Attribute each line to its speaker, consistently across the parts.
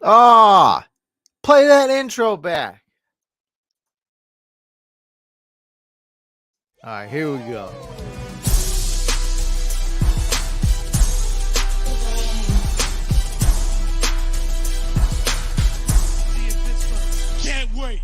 Speaker 1: Ah, play that intro back. All right, here we go.
Speaker 2: Can't wait.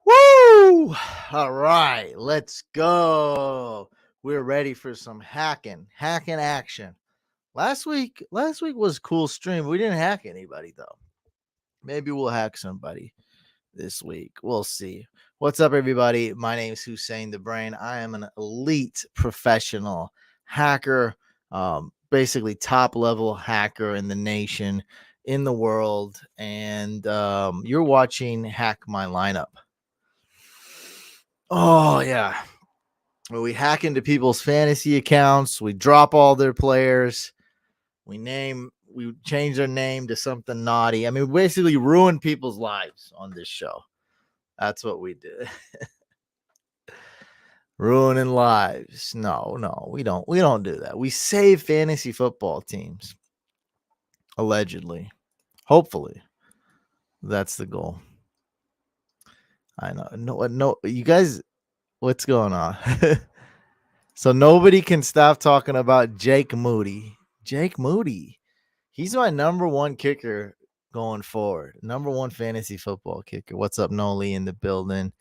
Speaker 1: Woo! All right, let's go. We're ready for some hacking action. Last week was a cool stream. We didn't hack anybody though. Maybe we'll hack somebody this week. We'll see. What's up, everybody? My name is Hussein the Brain. I am an elite professional hacker, basically top level hacker in the nation, in the world, and you're watching Hack My Lineup. Oh yeah, where we hack into people's fantasy accounts, we drop all their players, we change their name to something naughty. I mean, we basically ruin people's lives on this show. That's what we do. Ruining lives. No, we don't do that. We save fantasy football teams. Allegedly. Hopefully. That's the goal. I know. No, you guys, what's going on? So nobody can stop talking about Jake Moody. Jake Moody. He's my number one kicker going forward. Number one fantasy football kicker. What's up, Noli in the building?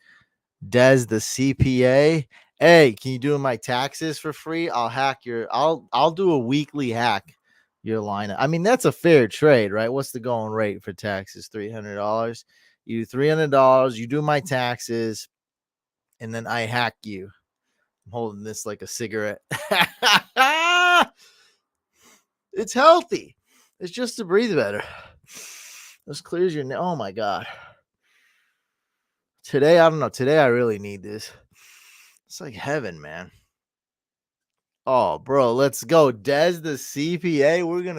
Speaker 1: Des the CPA. Hey, can you do my taxes for free? I'll do a weekly hack your lineup. I mean, that's a fair trade, right? What's the going rate for taxes? $300. You do $300, you do my taxes, and then I hack you. I'm holding this like a cigarette. It's healthy. It's just to breathe better. This clears your oh my god. Today, I don't know. Today, I really need this. It's like heaven, man. Oh, bro, let's go. Des the CPA. We're going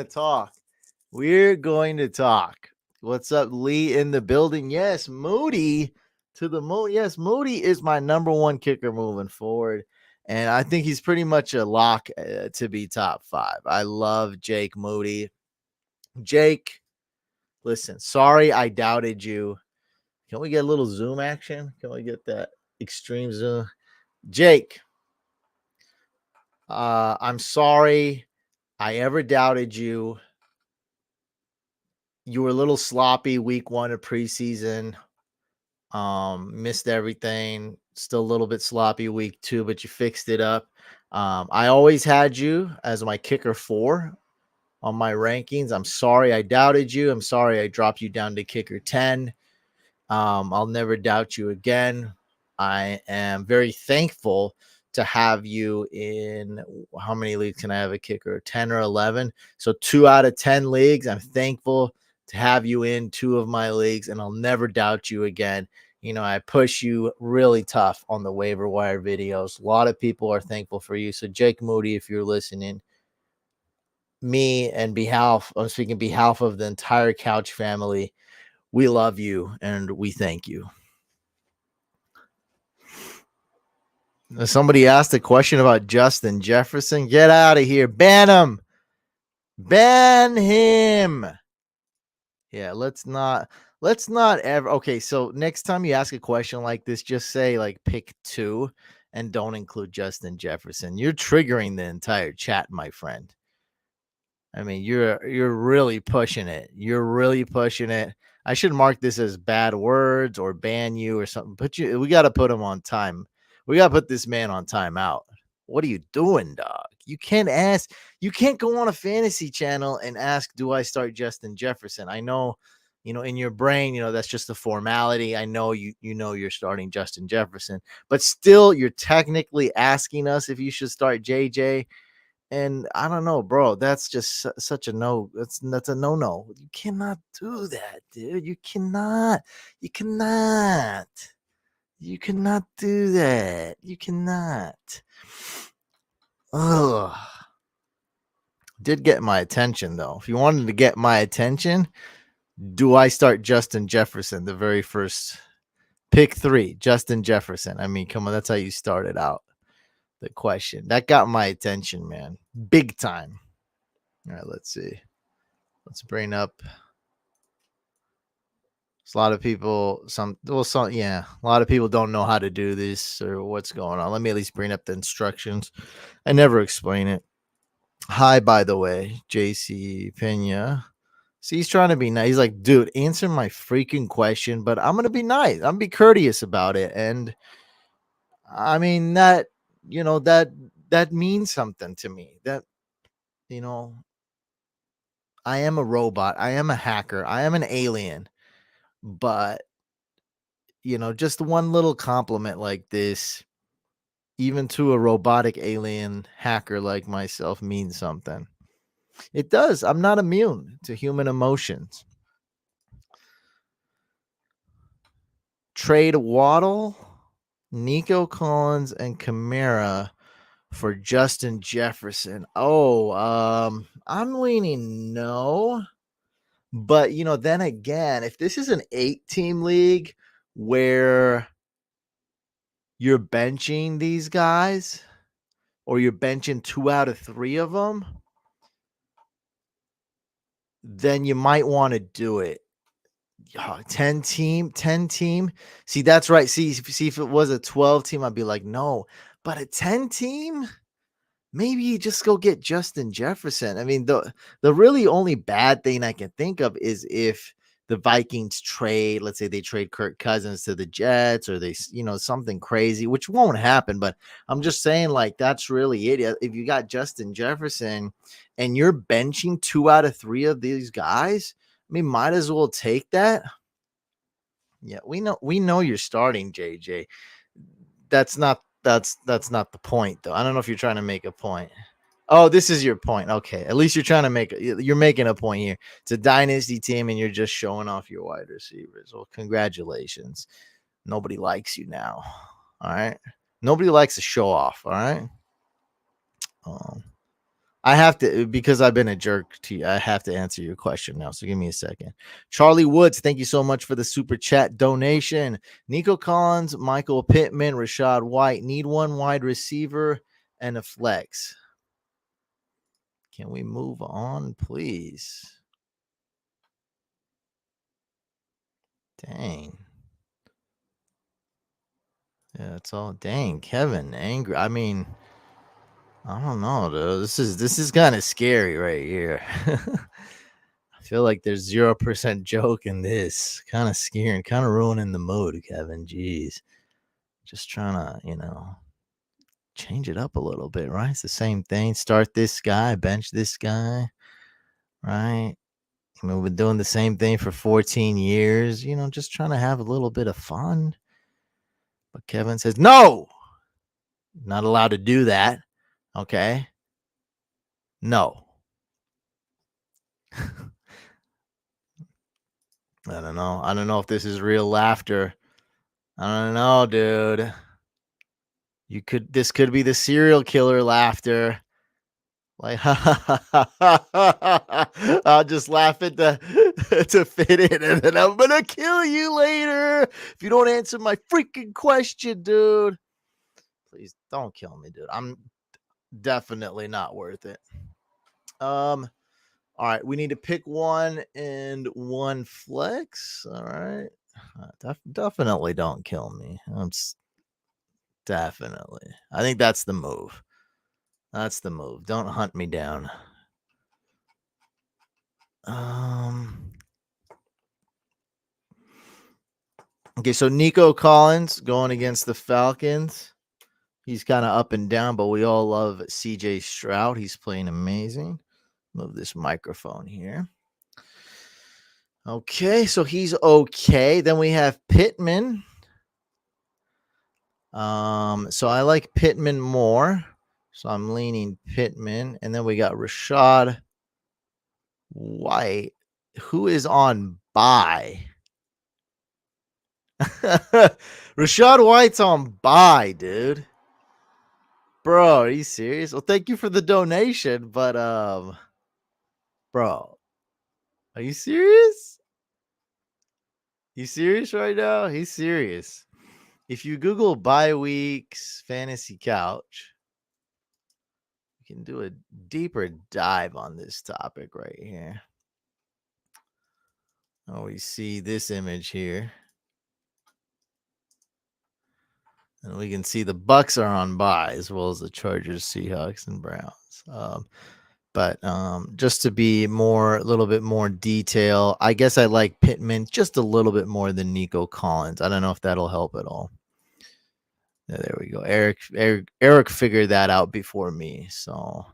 Speaker 1: to talk. What's up, Lee in the building? Yes, Moody to the moon. Yes, Moody is my number one kicker moving forward. And I think he's pretty much a lock to be top 5. I love Jake Moody. Jake, listen, sorry I doubted you. Can we get a little zoom action? Can we get that extreme zoom? Jake, I'm sorry I ever doubted you. You were a little sloppy week 1 of preseason. Missed everything. Still a little bit sloppy week 2, but you fixed it up. I always had you as my kicker 4 on my rankings. I'm sorry I doubted you. I'm sorry I dropped you down to kicker 10. I'll never doubt you again. I am very thankful to have you in how many leagues can I have a kicker? 10 or 11. So 2 out of 10 leagues. I'm thankful to have you in 2 of my leagues, and I'll never doubt you again. You know, I push you really tough on the waiver wire videos. A lot of people are thankful for you. So Jake Moody, if you're listening, me and I'm speaking behalf of the entire Couch family. We love you and we thank you. Somebody asked a question about Justin Jefferson. Get out of here. Ban him. Ban him. Yeah, let's not ever. Okay, so next time you ask a question like this, just say like pick 2 and don't include Justin Jefferson. You're triggering the entire chat, my friend. I mean, you're really pushing it. You're really pushing it. I should mark this as bad words or ban you or something. We got to put him on time. We got to put this man on timeout. What are you doing, dog? You can't go on a fantasy channel and ask, do I start Justin Jefferson? I know, in your brain, that's just a formality. I know you're starting Justin Jefferson, but still you're technically asking us if you should start JJ. And I don't know, bro. That's just such a no. That's a no. You cannot do that, dude. You cannot. You cannot. You cannot do that. You cannot. Ugh. Did get my attention though. If you wanted to get my attention, do I start Justin Jefferson? The very first pick 3, Justin Jefferson. I mean, come on, that's how you started out the question. That got my attention, man. Big time. All right, let's see. Let's bring up. A lot of people, a lot of people don't know how to do this or what's going on. Let me at least bring up the instructions. I never explain it. Hi, by the way, JC Pena. See, he's trying to be nice. He's like, dude, answer my freaking question, but I'm gonna be nice. I'm gonna be courteous about it. And I mean that means something to me. That you know, I am a robot. I am a hacker. I am an alien. But just one little compliment like this, even to a robotic alien hacker like myself, means something. It does. I'm not immune to human emotions. Trade Waddle, Nico Collins, and Kamara for Justin Jefferson. Oh, I'm leaning no. But then again, if this is an 8-team league where you're benching these guys, or you're benching 2 out of 3 of them, then you might want to do it. 10 team. See, that's right. See, if it was a 12 team, I'd be like, no. But a 10 team, maybe you just go get Justin Jefferson. I mean, the really only bad thing I can think of is if the Vikings trade, let's say they trade Kirk Cousins to the Jets, or they, something crazy, which won't happen. But I'm just saying, like, that's really it. If you got Justin Jefferson and you're benching 2 out of 3 of these guys, I mean, might as well take that. Yeah, we know you're starting JJ. That's not the point though. I don't know if you're trying to make a point. Oh, this is your point. Okay. At least you're making a point here. It's a dynasty team and you're just showing off your wide receivers. Well, congratulations. Nobody likes you now. All right. Nobody likes to show off. All right. I have to, because I've been a jerk to you, I have to answer your question now. So give me a second. Charlie Woods, thank you so much for the super chat donation. Nico Collins, Michael Pittman, Rashad White. Need one wide receiver and a flex. Can we move on, please? Dang. Yeah, it's all dang. Kevin, angry. I mean, I don't know, dude. This is kind of scary right here. I feel like there's 0% joke in this. Kind of scaring, kind of ruining the mood, Kevin. Jeez. Just trying to, change it up a little bit, right? It's the same thing. Start this guy, bench this guy, right? I mean, we've been doing the same thing for 14 years, just trying to have a little bit of fun. But Kevin says, no, not allowed to do that. Okay. No. I don't know. I don't know if this is real laughter. I don't know, dude. This could be the serial killer laughter. Like, I'll just laugh at to fit in, and then I'm gonna kill you later if you don't answer my freaking question, dude. Please don't kill me, dude. I'm definitely not worth it. All right, we need to pick one and one flex. All right, definitely don't kill me. Definitely. I think that's the move. That's the move. Don't hunt me down. Okay, so Nico Collins going against the Falcons. He's kind of up and down, but we all love CJ Stroud. He's playing amazing. Move this microphone here. Okay, so he's okay. Then we have Pittman. So I like Pittman more. So I'm leaning Pittman. And then we got Rashad White, who is on bye. Rashad White's on bye, dude. Bro, are you serious? Well, thank you for the donation, but bro, are you serious? You serious right now? He's serious. If you Google bye weeks fantasy couch, you can do a deeper dive on this topic right here. Oh, we see this image here. And we can see the Bucks are on bye as well as the Chargers, Seahawks, and Browns. But just to be a little bit more detail, I guess I like Pittman just a little bit more than Nico Collins. I don't know if that'll help at all. Yeah, there we go. Eric figured that out before me. So,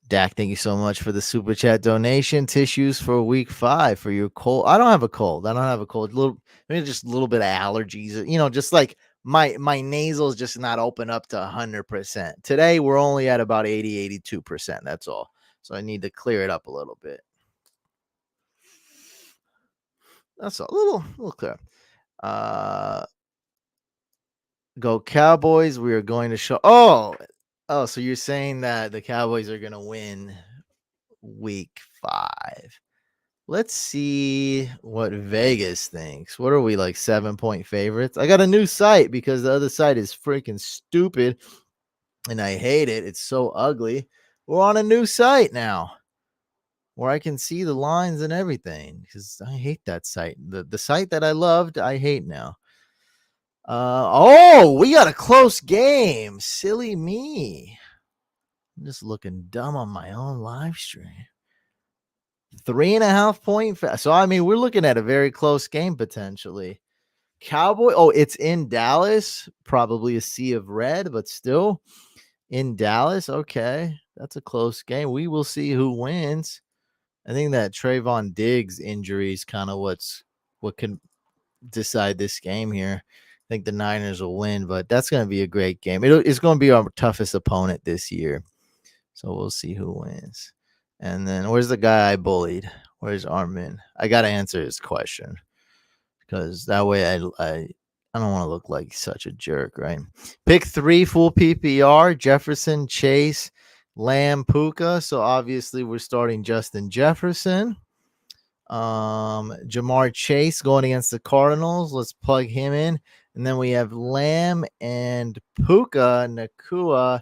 Speaker 1: Dak, thank you so much for the super chat donation. Tissues for week 5 for your cold. I don't have a cold. Maybe just a little bit of allergies. Just like my nasals just not open up to 100%. Today we're only at about 82%. That's all. So I need to clear it up a little bit. That's all. A little clear. Go Cowboys. We are going to show. Oh, so you're saying that the Cowboys are going to win week 5. Let's see what Vegas thinks. What are we, like 7-point favorites? I got a new site because the other site is freaking stupid and I hate it. It's so ugly. We're on a new site now where I can see the lines and everything because I hate that site. The site that I loved, I hate now. We got a close game. Silly me. I'm just looking dumb on my own live stream. 3.5 point. So, I mean, we're looking at a very close game potentially. Cowboy. Oh, it's in Dallas. Probably a sea of red, but still in Dallas. Okay. That's a close game. We will see who wins. I think that Trayvon Diggs injury is kind of what can decide this game here. I think the Niners will win, but that's going to be a great game. It's going to be our toughest opponent this year. So we'll see who wins. And then where's the guy I bullied? Where's Armin? I got to answer his question because that way I don't want to look like such a jerk, right? Pick 3 full PPR, Jefferson, Chase, Lamb, Puka. So obviously we're starting Justin Jefferson. Jamar Chase going against the Cardinals. Let's plug him in. And then we have Lamb and Puka Nakua.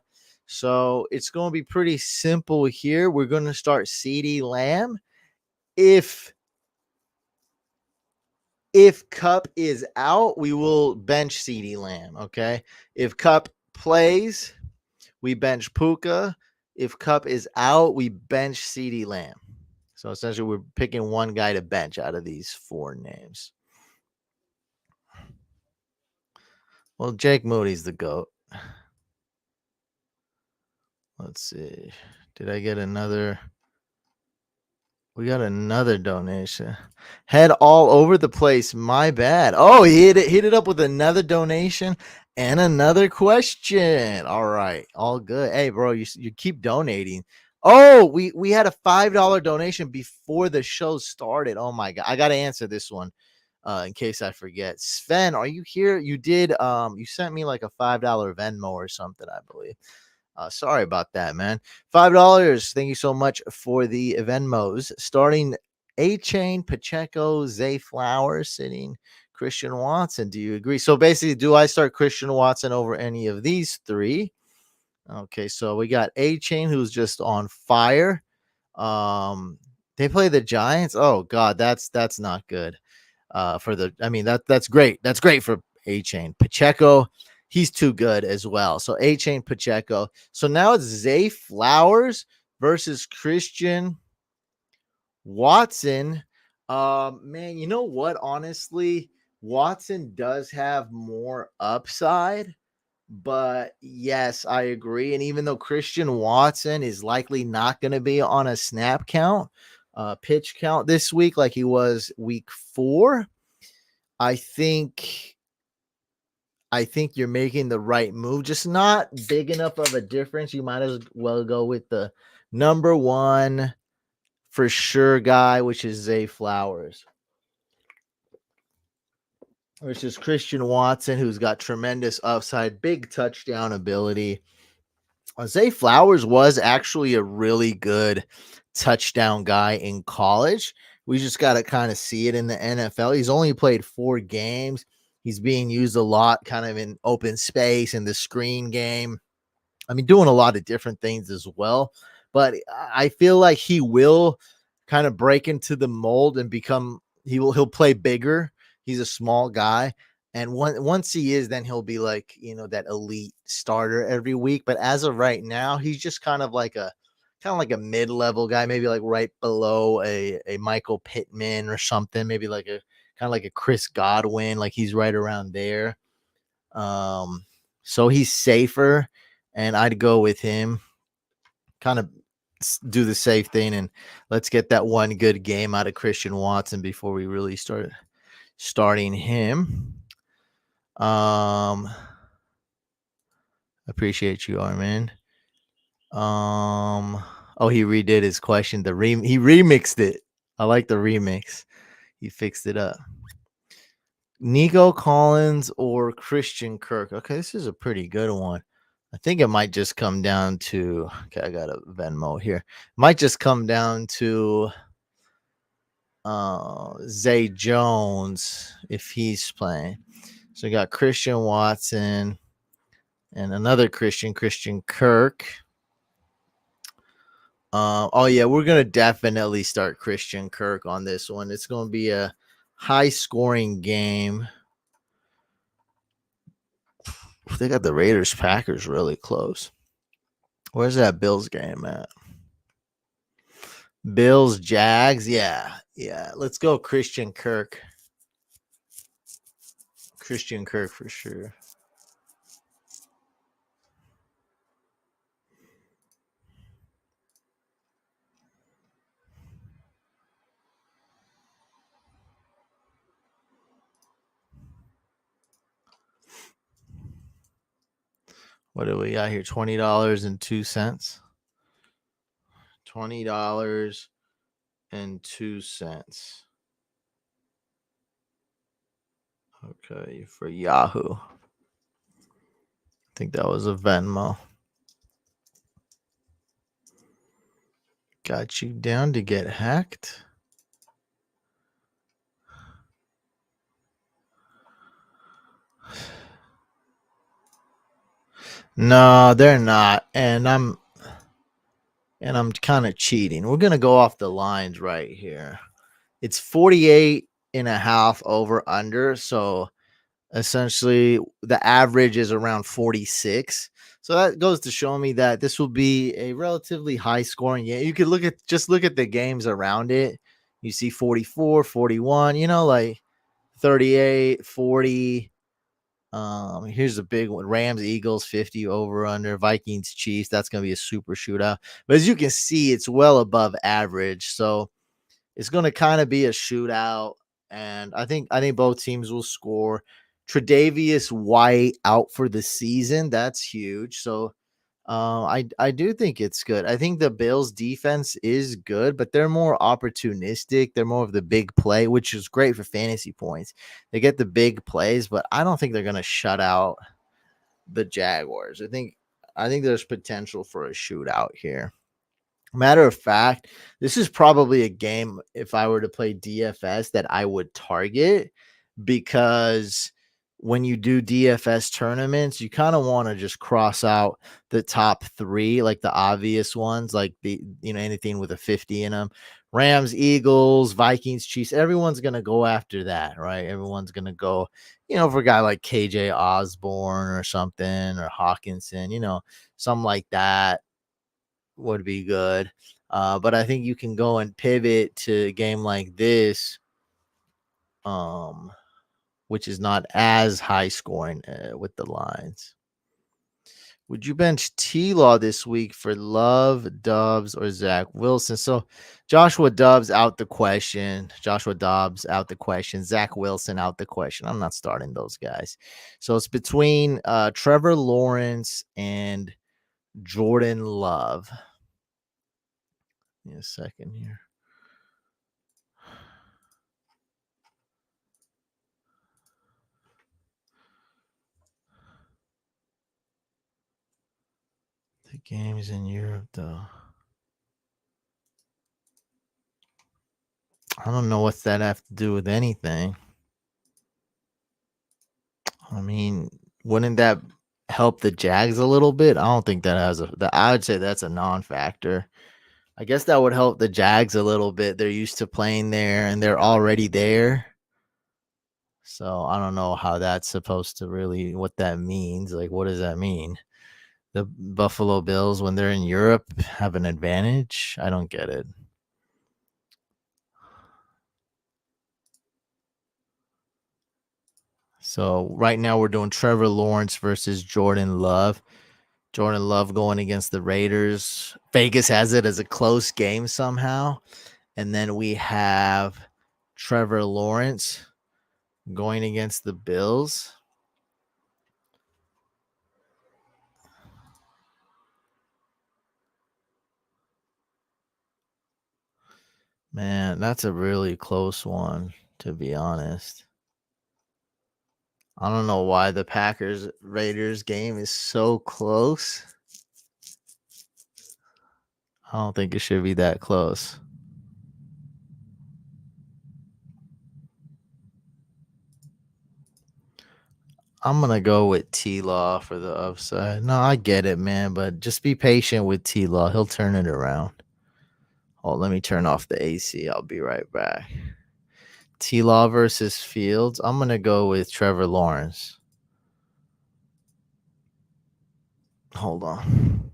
Speaker 1: So it's going to be pretty simple here. We're going to start CeeDee Lamb. If Cup is out, we will bench CeeDee Lamb. Okay. If Cup plays, we bench Puka. If Cup is out, we bench CeeDee Lamb. So essentially, we're picking one guy to bench out of these 4 names. Well, Jake Moody's the GOAT. Let's see. Did I get another? We got another donation. Head all over the place. My bad. Oh, he hit it up with another donation and another question. All right. All good. Hey, bro, you keep donating. Oh, we had a $5 donation before the show started. Oh my God. I got to answer this one in case I forget. Sven, are you here? You did you sent me like a $5 Venmo or something, I believe. Sorry about that, man. $5. Thank you so much for the Venmos. Starting A-Chain, Pacheco, Zay Flowers, sitting Christian Watson. Do you agree? So basically, do I start Christian Watson over any of these 3? Okay, so we got A-Chain, who's just on fire. They play the Giants. Oh God, that's not good. That's great. That's great for A-Chain. Pacheco, he's too good as well. So A-Chain, Pacheco. So now it's Zay Flowers versus Christian Watson. Man, you know what? Honestly, Watson does have more upside, but yes, I agree. And even though Christian Watson is likely not going to be on a snap count, pitch count this week like he was week 4, I think you're making the right move. Just not big enough of a difference. You might as well go with the number 1 for sure guy, which is Zay Flowers. Versus Christian Watson, who's got tremendous upside, big touchdown ability. Zay Flowers was actually a really good touchdown guy in college. We just got to kind of see it in the NFL. He's only played 4 games. He's being used a lot kind of in open space in the screen game. I mean, doing a lot of different things as well. But I feel like he will kind of break into the mold and he'll play bigger. He's a small guy. And once he is, then he'll be like, that elite starter every week. But as of right now, he's just kind of like a mid-level guy, maybe like right below a Michael Pittman or something, maybe like a kind of like a Chris Godwin, like he's right around there. So he's safer, and I'd go with him. Kind of do the safe thing, and let's get that one good game out of Christian Watson before we really start starting him. Appreciate you, Armin. Oh, he redid his question. He remixed it. I like the remix. He fixed it up. Nico Collins or Christian Kirk? Okay, this is a pretty good one. I think it might just come down to, okay, I got a Venmo here. Might just come down to Zay Jones if he's playing. So we got Christian Watson and another Christian Kirk. Oh yeah, we're gonna definitely start Christian Kirk on this one. It's gonna be a high scoring game. They got the Raiders Packers really close. Where's that Bills game at? Bills Jags. Yeah. Let's go Christian Kirk. Christian Kirk for sure. What do we got here? $20.02. $20.02. Okay, for Yahoo. I think that was a Venmo. Got you down to get hacked. No, they're not. And I'm kind of cheating. We're going to go off the lines right here. It's 48.5 over under. So essentially the average is around 46. So that goes to show me that this will be a relatively high scoring game. You could look at the games around it. You see 44, 41, like 38, 40. Here's a big one. Rams, Eagles, 50 over under. Vikings, Chiefs. That's going to be a super shootout. But as you can see, it's well above average. So it's going to kind of be a shootout. And I think both teams will score. Tre'Davious White out for the season. That's huge. So I do think it's good. I think the Bills defense is good, but they're more opportunistic. They're more of the big play, which is great for fantasy points. They get the big plays, but I don't think they're going to shut out the Jaguars. I think there's potential for a shootout here. Matter of fact, this is probably a game if I were to play DFS that I would target, because when you do DFS tournaments, you kind of want to just cross out the top 3, like the obvious ones, like anything with a 50 in them. Rams, Eagles, Vikings, Chiefs, everyone's going to go after that, right? Everyone's going to go, for a guy like KJ Osborne or something, or Hawkinson, something like that would be good. But I think you can go and pivot to a game like this. which is not as high scoring with the lines. Would you bench T Law this week for Love, Dobbs, or Zach Wilson? So Joshua Dobbs out the question. Joshua Dobbs out the question. Zach Wilson out the question. I'm not starting those guys. So it's between Trevor Lawrence and Jordan Love. Give me a second here. The game's in Europe, though. I don't know what's that have to do with anything. I mean, wouldn't that help the Jags a little bit? I don't think that has I would say that's a non-factor. I guess that would help the Jags a little bit. They're used to playing there and they're already there. So I don't know how that's supposed to really what that means. Like, what does that mean? The Buffalo Bills, when they're in Europe, have an advantage? I don't get it. So right now we're doing Trevor Lawrence versus Jordan Love. Jordan Love going against the Raiders. Vegas has it as a close game somehow. And then we have Trevor Lawrence going against the Bills. Man, that's a really close one, to be honest. I don't know why the Packers Raiders game is so close. I don't think it should be that close. I'm going to go with T-Law for the upside. No, I get it, man, but just be patient with T-Law. He'll turn it around. Oh, let me turn off the AC. I'll be right back. T-Law versus Fields. I'm going to go with Trevor Lawrence. Hold on.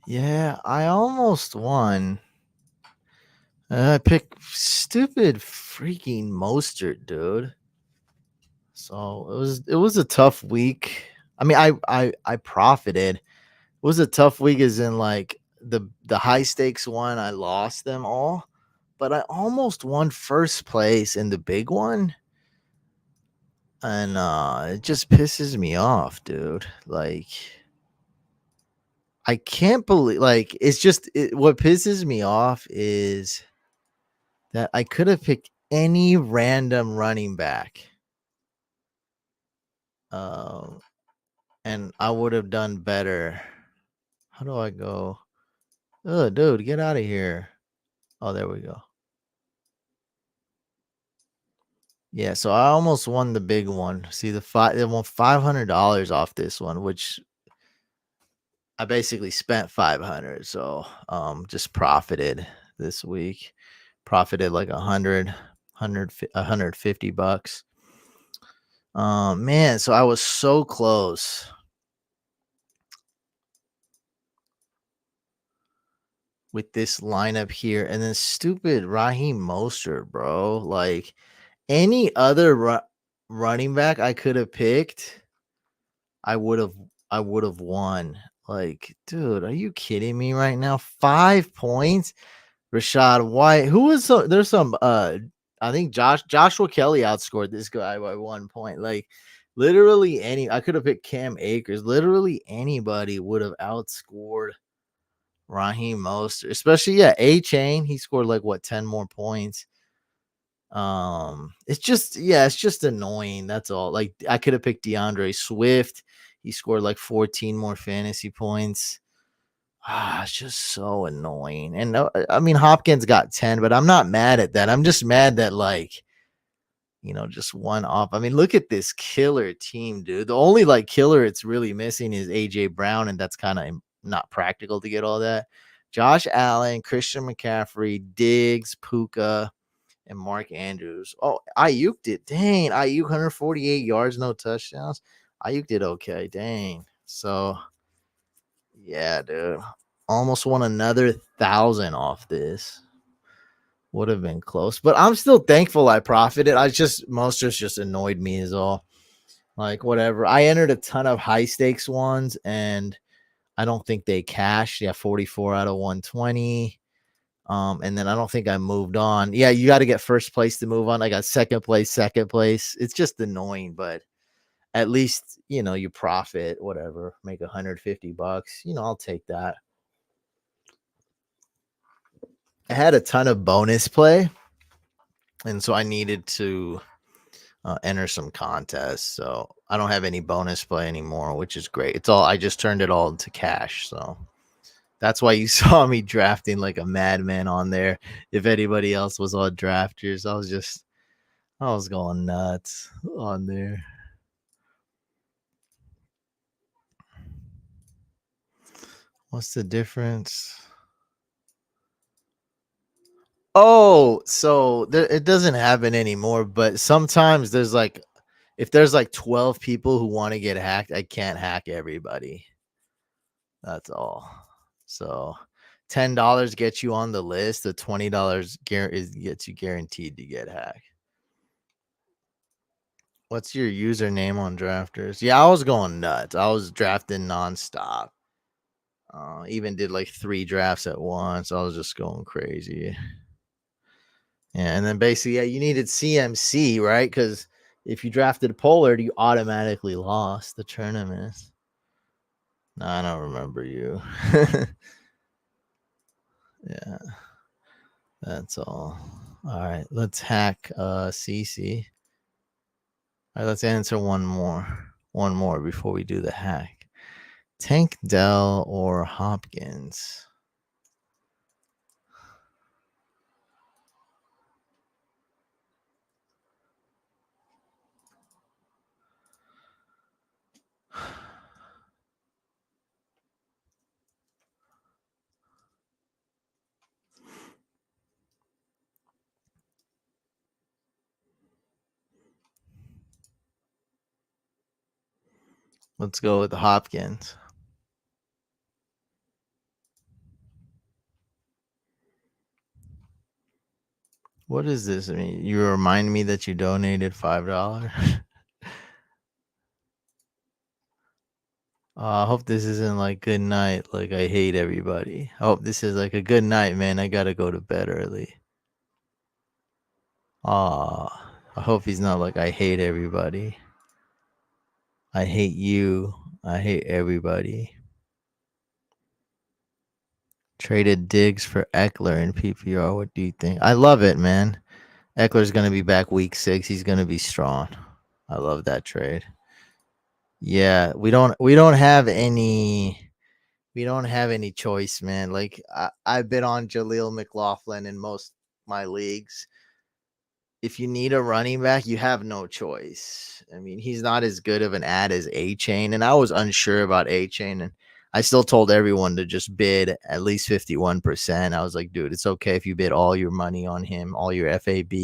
Speaker 1: Yeah, I almost won. I picked stupid freaking Mostert, dude. So it was a tough week. I mean, I profited. It was a tough week, as in like the high stakes one. I lost them all, but I almost won first place in the big one, and it just pisses me off, dude. Like, I can't believe, like, it's just what pisses me off is that I could have picked any random running back. Um, and I would have done better. How do I go? Oh, dude, get out of here. Oh, there we go. Yeah, so I almost won the big one. See, they won $500 off this one, which I basically spent 500. So just profited this week. Profited like 150 bucks. Man, so I was so close with this lineup here, and then stupid Raheem Mostert, bro. Like, any other running back I could have picked, I would have won. Like, dude, are you kidding me right now? 5 points. Rashad White. There's some I think Joshua Kelly outscored this guy by 1 point. Like, literally I could have picked Cam Akers. Literally anybody would have outscored Raheem Mostert, especially A Chain. He scored like what 10 more points. It's just annoying. That's all. Like I could have picked DeAndre Swift. He scored like 14 more fantasy points. It's just so annoying. And I mean, Hopkins got 10, but I'm not mad at that. I'm just mad that like just one off. I mean, look at this killer team, dude. The only like killer it's really missing is AJ Brown, and that's kind of not practical to get all that. Josh Allen, Christian McCaffrey, Diggs, Puka, and Mark Andrews. Oh, Ayuk did. Dang, Ayuk 148 yards, no touchdowns. Ayuk did okay. Dang. So yeah, dude. Almost won another 1,000 off this. Would have been close, but I'm still thankful I profited. Monsters just annoyed me is all. Like whatever. I entered a ton of high stakes ones, and I don't think they cashed. Yeah, 44 out of 120. And then I don't think I moved on. Yeah, you got to get first place to move on. I got second place. It's just annoying, but at least you profit. Whatever, make $150. I'll take that. I had a ton of bonus play, and so I needed to enter some contests. So I don't have any bonus play anymore, which is great. I just turned it all into cash. So that's why you saw me drafting like a madman on there. If anybody else was on drafters, I was going nuts on there. What's the difference? Oh, so it doesn't happen anymore, but sometimes if there's like 12 people who want to get hacked, I can't hack everybody. That's all. So $10 gets you on the list. The $20 gets you guaranteed to get hacked. What's your username on drafters? Yeah, I was going nuts. I was drafting nonstop. Even did like 3 drafts at once. I was just going crazy. Yeah, and then basically, you needed CMC, right? Because if you drafted Pollard, you automatically lost the tournament. No, I don't remember you. Yeah, that's all. All right, let's hack CC. All right, let's answer one more before we do the hack. Tank Dell or Hopkins? Let's go with Hopkins. What is this? I mean, you remind me that you donated $5. I hope this isn't like good night. Like I hate everybody. I hope this is like a good night, man. I gotta go to bed early. I hope he's not like I hate everybody. I hate you. I hate everybody. Traded Diggs for Eckler in PPR. What do you think? I love it, man. Eckler's gonna be back week 6. He's gonna be strong. I love that trade. Yeah, we don't have any choice, man. Like I've been on Jaleel McLaughlin in most my leagues. If you need a running back, you have no choice. I mean, he's not as good of an ad as A Chain, and I was unsure about A Chain, and I still told everyone to just bid at least 51%. I was like, dude, it's okay if you bid all your money on him, all your FAB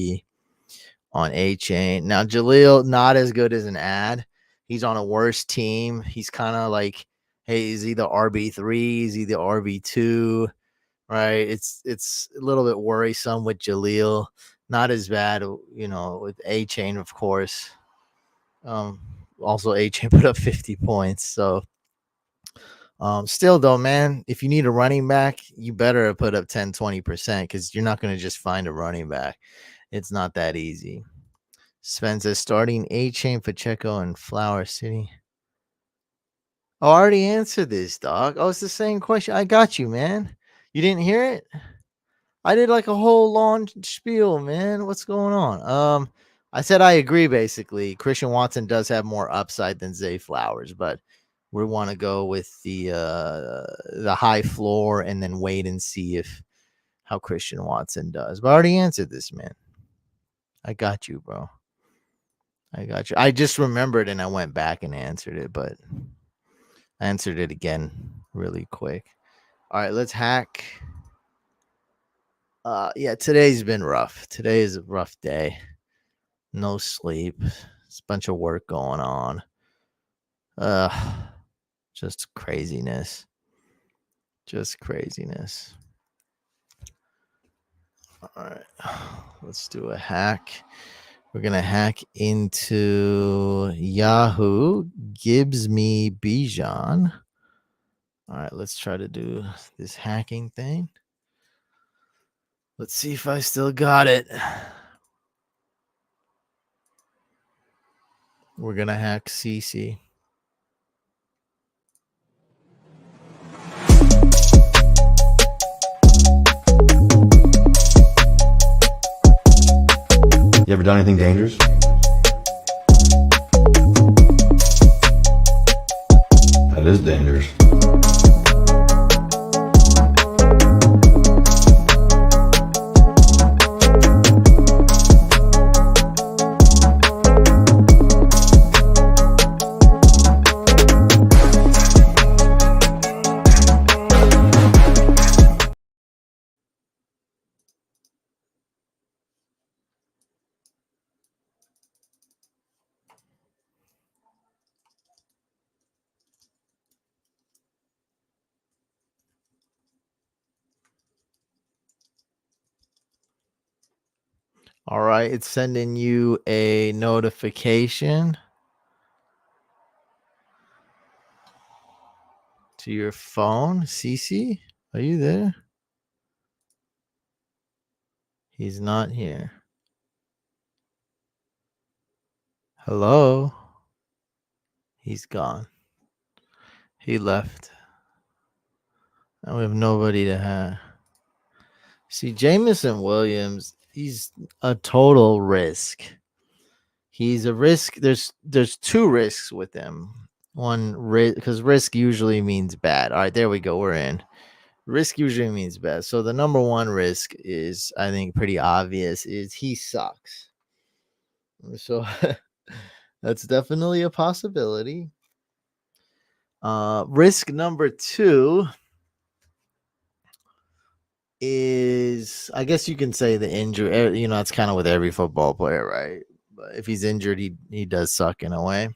Speaker 1: on A Chain. Now, Jaleel, not as good as an ad. He's on a worse team. He's kind of like, hey, is he the RB3? Is he the RB2? Right? It's a little bit worrisome with Jaleel. Not as bad, with A Chain, of course. Also A Chain put up 50 points. So still though, man, if you need a running back, you better put up 10-20% because you're not going to just find a running back. It's not that easy. Spencer starting A Chain, Pacheco, and Flower City. Oh, I already answered this, dog. Oh, it's the same question. I got you, man. You didn't hear it? I did like a whole long spiel, man. What's going on? I said I agree. Basically, Christian Watson does have more upside than Zay Flowers, but we want to go with the high floor and then wait and see if how Christian Watson does. But I already answered this, man. I got you, bro. I got you. I just remembered and I went back and answered it, but I answered it again really quick. All right, let's hack. Yeah, today's been rough. Today is a rough day. No sleep. It's a bunch of work going on. Just craziness. Just craziness. All right. Let's do a hack. We're going to hack into Yahoo. Gives me Bijan. All right, let's try to do this hacking thing. Let's see if I still got it. We're going to hack CC.
Speaker 3: You ever done anything dangerous? That is dangerous.
Speaker 1: All right, it's sending you a notification to your phone. Cece, are you there? He's not here. Hello? He's gone. He left. And we have nobody to have. See, Jamison Williams, he's a total risk. He's a risk. There's two risks with him. One risk, because risk usually means bad. All right, there we go. We're in. Risk usually means bad. So the number one risk is, I think, pretty obvious, is he sucks. So that's definitely a possibility. Risk number two is, I guess you can say, the injury. You know, that's kind of with every football player, right? But if he's injured, he does suck in a way.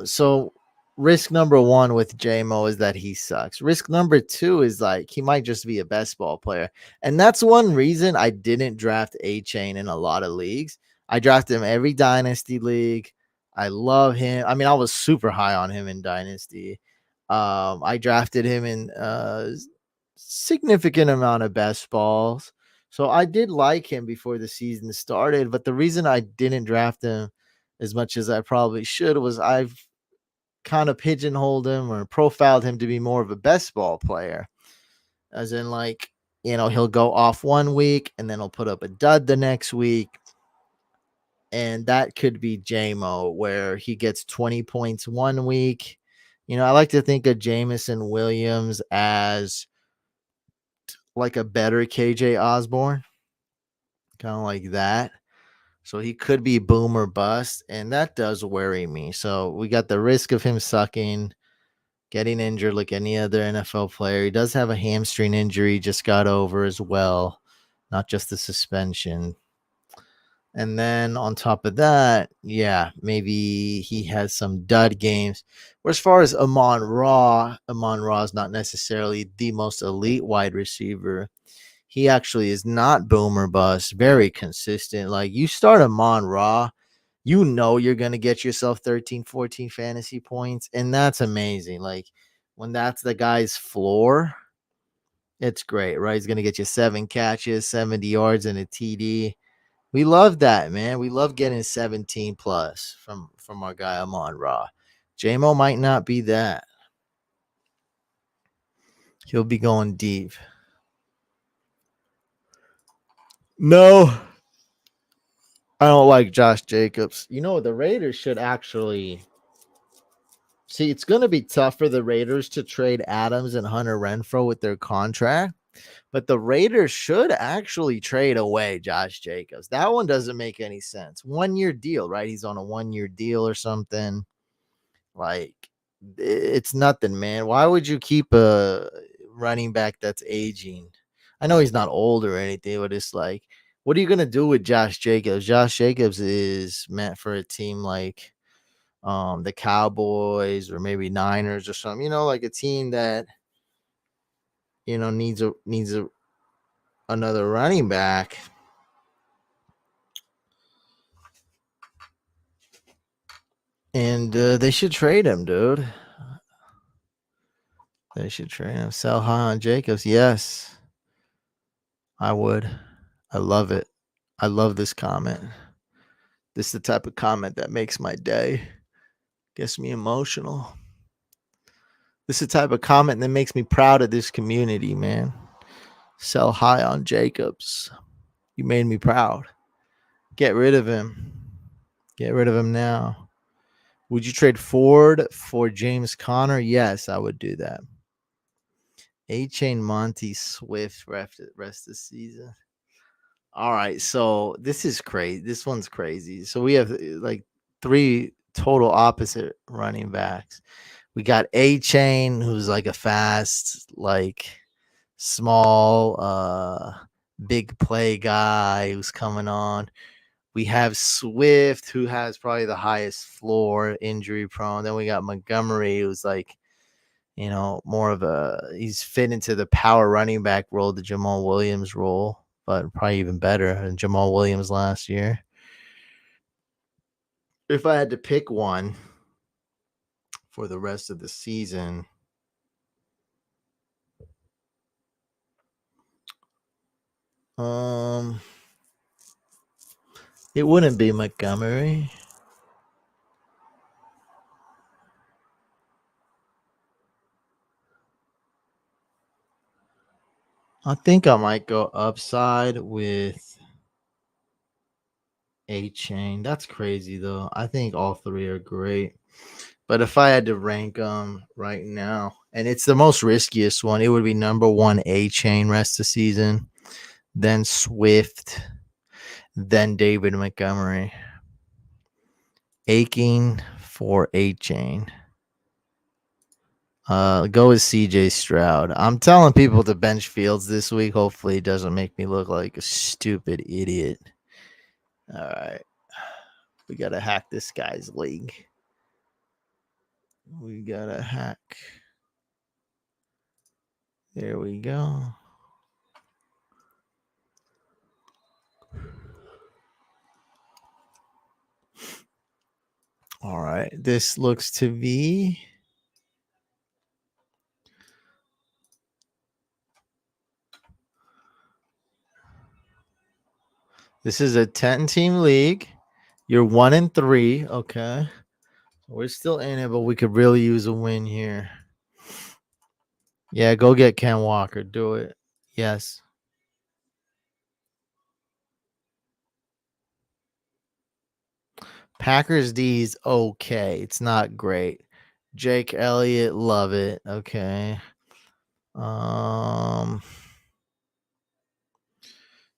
Speaker 1: So risk number one with JMO is that he sucks. Risk number two is like he might just be a best ball player. And that's one reason I didn't draft A-Chain in a lot of leagues. I drafted him every dynasty league. I love him. I mean, I was super high on him in dynasty. I drafted him in significant amount of best balls. So I did like him before the season started, but the reason I didn't draft him as much as I probably should was I've kind of pigeonholed him or profiled him to be more of a best ball player. As in, like, you know, he'll go off one week and then he'll put up a dud the next week. And that could be JMO, where he gets 20 points one week. You know, I like to think of Jamison Williams as like a better KJ Osborne, kind of like that. So he could be boom or bust, and that does worry me. So we got the risk of him sucking, getting injured like any other NFL player. He does have a hamstring injury, just got over as well, not just the suspension. And then on top of that, yeah, maybe he has some dud games. Or as far as Amon Ra is not necessarily the most elite wide receiver. He actually is not boom or bust, very consistent. Like, you start Amon Ra, you know you're going to get yourself 13, 14 fantasy points. And that's amazing. Like, when that's the guy's floor, it's great, right? He's going to get you 7 catches, 70 yards, and a TD. We love that, man. We love getting 17 plus from our guy Amon Ra. J-Mo might not be that. He'll be going deep. No, I don't like Josh Jacobs. You know, the Raiders should actually see. It's going to be tough for the Raiders to trade Adams and Hunter Renfrow with their contract, but the Raiders should actually trade away Josh Jacobs. That one doesn't make any sense. 1 year deal, right? He's on a 1 year deal or something. Like, it's nothing, man. Why would you keep a running back that's aging? I know he's not old or anything, but it's like, what are you gonna do with Josh Jacobs? Josh Jacobs is meant for a team like the Cowboys or maybe Niners or something, like a team that needs a another running back. And they should trade him, dude. They should trade him. Sell high on Jacobs. Yes, I would. I love it. I love this comment. This is the type of comment that makes my day. Gets me emotional. This is the type of comment that makes me proud of this community, man. Sell high on Jacobs. You made me proud. Get rid of him. Get rid of him now. Would you trade Ford for James Conner? Yes, I would do that. A-Chain Monty Swift rest of the season. All right, so this is crazy. This one's crazy. So we have like 3 total opposite running backs. We got A-Chain, who's like a fast, like small, big play guy who's coming on. We have Swift, who has probably the highest floor, injury prone. Then we got Montgomery, who's like, more of he's fit into the power running back role, the Jamal Williams role, but probably even better than Jamal Williams last year. If I had to pick one for the rest of the season, it wouldn't be Montgomery. I think I might go upside with A-Chain. That's crazy, though. I think all 3 are great. But if I had to rank them right now, and it's the most riskiest one, it would be number 1 A-Chain rest of season, then Swift, then David Montgomery. Aching for A-Chain. Go with CJ Stroud. I'm telling people to bench Fields this week. Hopefully, it doesn't make me look like a stupid idiot. All right. We got to hack this guy's league. We got to hack. There we go. All right. This looks to be. This is a 10-team league. You're 1-3. Okay. We're still in it, but we could really use a win here. Yeah, go get Ken Walker. Do it. Yes. Packers D's okay. It's not great. Jake Elliott, love it. Okay.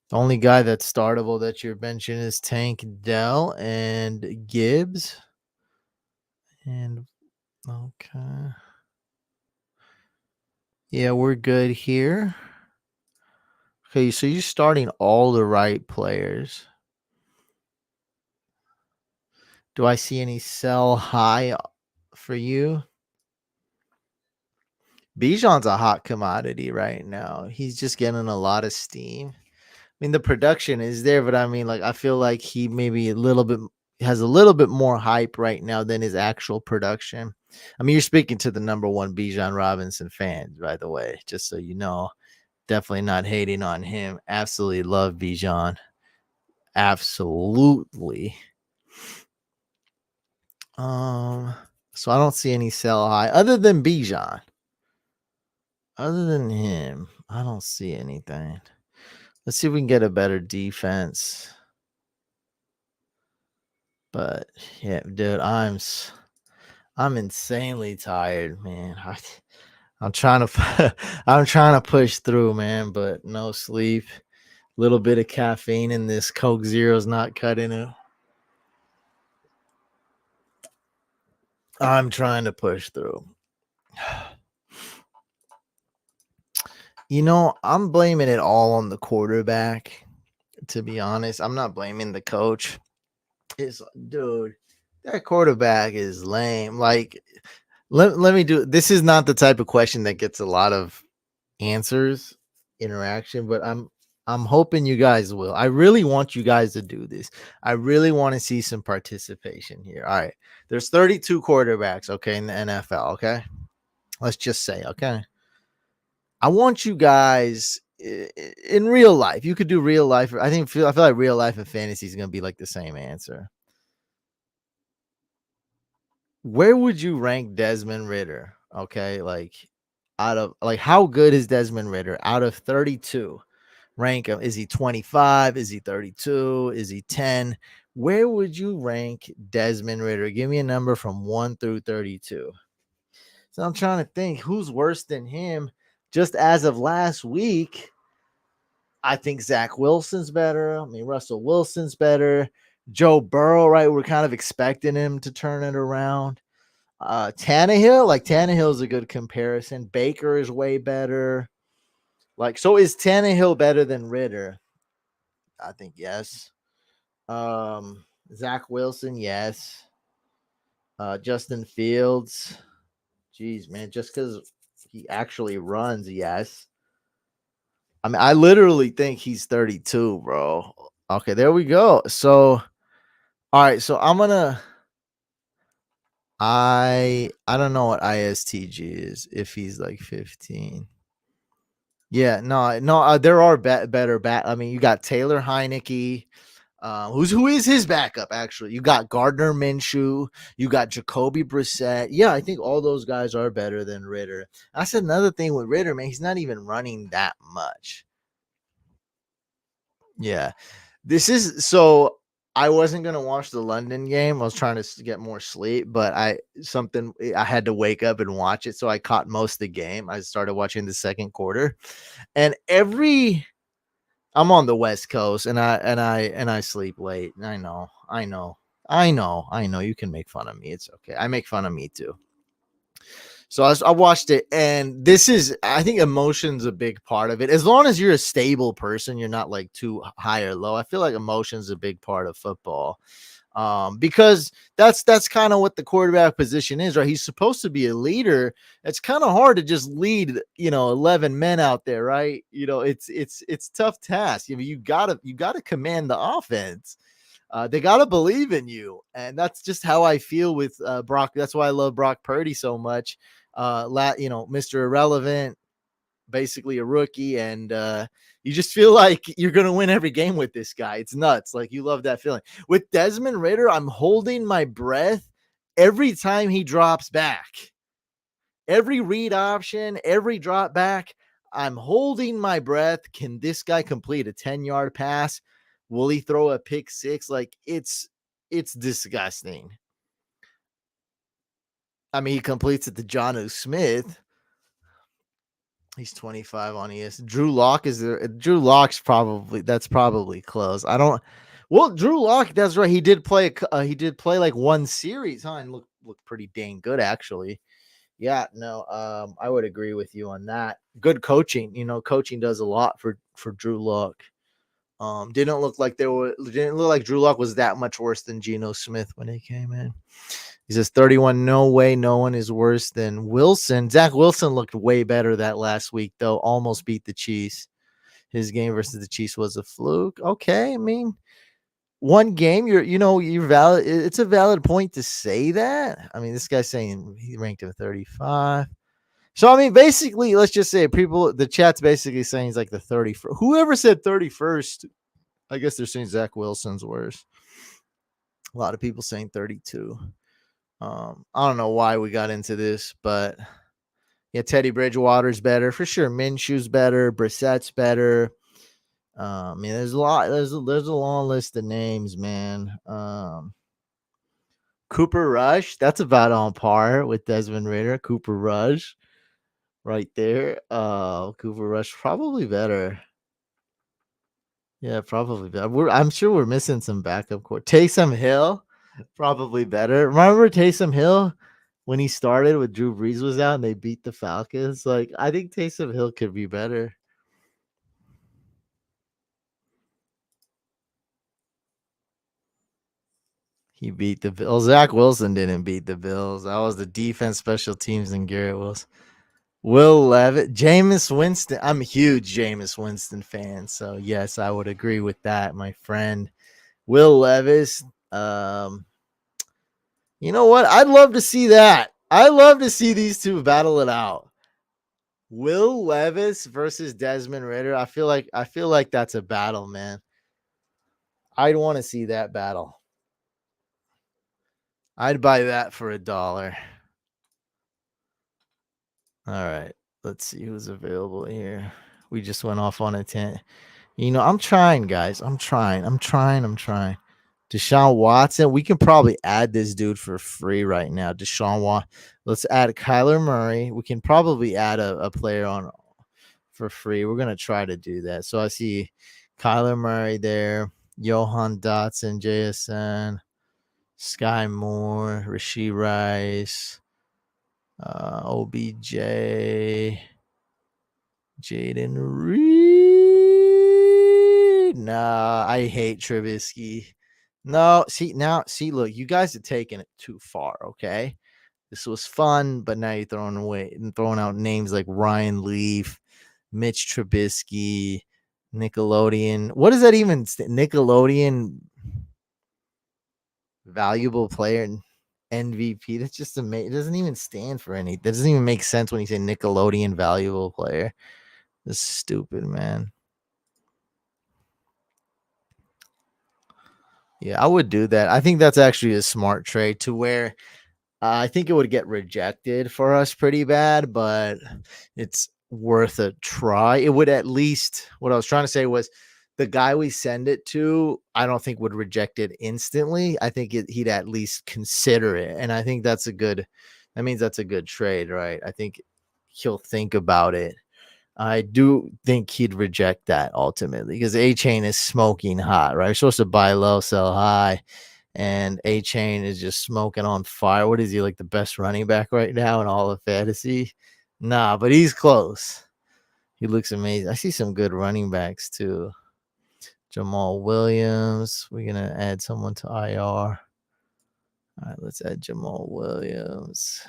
Speaker 1: The only guy that's startable that you're benching is Tank Dell and Gibbs. And okay. Yeah, we're good here. Okay, so you're starting all the right players. Do I see any sell high for you? Bijan's a hot commodity right now. He's just getting a lot of steam. I mean, the production is there, but I mean, like, I feel like he maybe has a little bit more hype right now than his actual production. I mean, you're speaking to the number 1 Bijan Robinson fan, by the way, just so you know. Definitely not hating on him. Absolutely love Bijan. Absolutely. So I don't see any sell high other than Bijan. Other than him, I don't see anything. Let's see if we can get a better defense. But yeah, dude, I'm insanely tired, man. I'm trying to I'm trying to push through, man, but no sleep. Little bit of caffeine in this Coke Zero's not cutting it. I'm trying to push through. You know, I'm blaming it all on the quarterback. To be honest, I'm not blaming the coach. It's dude, that quarterback is lame. Like, let me do. This is not the type of question that gets a lot of answers, interaction, but I'm hoping you guys will. I really want you guys to do this. I really want to see some participation here. All right, there's 32 quarterbacks, okay, in the NFL. Okay, let's just say, okay. I want you guys in real life. You could do real life. I feel like real life and fantasy is gonna be like the same answer. Where would you rank Desmond Ritter? Okay, like out of like how good is Desmond Ritter out of 32? Rank him. Is he 25? Is he 32? Is he 10? Where would you rank Desmond Ritter? Give me a number from 1 through 32. So I'm trying to think who's worse than him. Just as of last week, I think Zach Wilson's better. I mean, Russell Wilson's better. Joe Burrow, right? We're kind of expecting him to turn it around. Tannehill's a good comparison. Baker is way better. Like, so is Tannehill better than Ritter? I think yes. Zach Wilson, yes. Justin Fields, geez, man, just because he actually runs, yes. I mean, I literally think he's 32, bro. Okay, there we go. So, all right, so I don't know what ISTG is if he's like 15. Yeah, no, there are better I mean, you got Taylor Heineke, who is his backup actually. You got Gardner Minshew, you got Jacoby Brissett. Yeah, I think all those guys are better than Ritter. That's another thing with Ritter, man. He's not even running that much. Yeah, this is so. I wasn't gonna watch the London game. I was trying to get more sleep, but I had to wake up and watch it, so I caught most of the game. I started watching the second quarter, and I'm on the West Coast, and I sleep late. I know. You can make fun of me. It's okay. I make fun of me too. So I watched it, and I think emotion's a big part of it. As long as you're a stable person, you're not like too high or low. I feel like emotion's a big part of football. Because that's kind of what the quarterback position is, right? He's supposed to be a leader. It's kind of hard to just lead, 11 men out there, right? It's tough task. You gotta command the offense. They gotta believe in you, and that's just how I feel with Brock. That's why I love Brock Purdy so much. Mr. Irrelevant, basically a rookie, and you just feel like you're gonna win every game with this guy. It's nuts. Like, you love that feeling. With Desmond Ritter, I'm holding my breath every time he drops back. Every read option, every drop back, I'm holding my breath. Can this guy complete a 10-yard pass? Will he throw a pick six? Like, it's disgusting. I mean, he completes it to Jonnu Smith. He's 25 on ES. Drew Lock is there. Drew Lock's probably close. I don't. Well, Drew Lock, that's right. He did play. He did play like one series, huh? And looked pretty dang good, actually. Yeah, no. I would agree with you on that. Good coaching. Coaching does a lot for Drew Lock. Didn't look like Drew Lock was that much worse than Geno Smith when he came in. He says 31. No way, no one is worse than Wilson. Zach Wilson looked way better that last week, though. Almost beat the Chiefs. His game versus the Chiefs was a fluke. Okay, I mean, one game. You're valid. It's a valid point to say that. I mean, this guy's saying he ranked him 35. So I mean, basically, let's just say the chat's basically saying he's like the 31st. Whoever said 31st, I guess they're saying Zach Wilson's worse. A lot of people saying 32. I don't know why we got into this, but yeah, Teddy Bridgewater's better for sure. Minshew's better. Brissett's better. Man, there's a lot. There's a long list of names, man. Cooper Rush, that's about on par with Desmond Ridder. Cooper Rush, right there. Cooper Rush probably better. Yeah, probably better. I'm sure we're missing some backup court. Taysom Hill, probably better. Remember Taysom Hill when he started with Drew Brees was out and they beat the Falcons? Like, I think Taysom Hill could be better. He beat the Bills. Zach Wilson didn't beat the Bills. That was the defense, special teams, and Garrett Wilson. Will Levis, Jameis Winston. I'm a huge Jameis Winston fan, so yes, I would agree with that, my friend. Will Levis. You know what? I'd love to see that. I love to see these two battle it out. Will Levis versus Desmond Ridder. I feel like that's a battle, man. I'd want to see that battle. I'd buy that for $1. All right. Let's see who's available here. We just went off on a tent. You know, I'm trying, guys. I'm trying. Deshaun Watson. We can probably add this dude for free right now. Deshaun Watson. Let's add Kyler Murray. We can probably add a player on for free. We're gonna try to do that. So I see Kyler Murray there, Johan Dotson, JSN, Sky Moore, Rasheed Rice, OBJ, Jaden Reed. Nah, I hate Trubisky. No, see, look, you guys are taking it too far, okay? This was fun, but now you're throwing out names like Ryan Leaf, Mitch Trubisky, Nickelodeon. What does that even Nickelodeon valuable player and MVP? That's just amazing. It doesn't even stand for anything. That doesn't even make sense when you say Nickelodeon valuable player. That's stupid, man. Yeah, I would do that. I think that's actually a smart trade to where I think it would get rejected for us pretty bad, but it's worth a try. It would at least, what I was trying to say was the guy we send it to, I don't think would reject it instantly. I think he'd at least consider it. And I think that means that's a good trade, right? I think he'll think about it. I do think he'd reject that ultimately because A-Chain is smoking hot, right? You're supposed to buy low, sell high. And A-Chain is just smoking on fire. What is he, like the best running back right now in all of fantasy? Nah, but he's close. He looks amazing. I see some good running backs too. Jamal Williams. We're going to add someone to IR. All right, let's add Jamal Williams.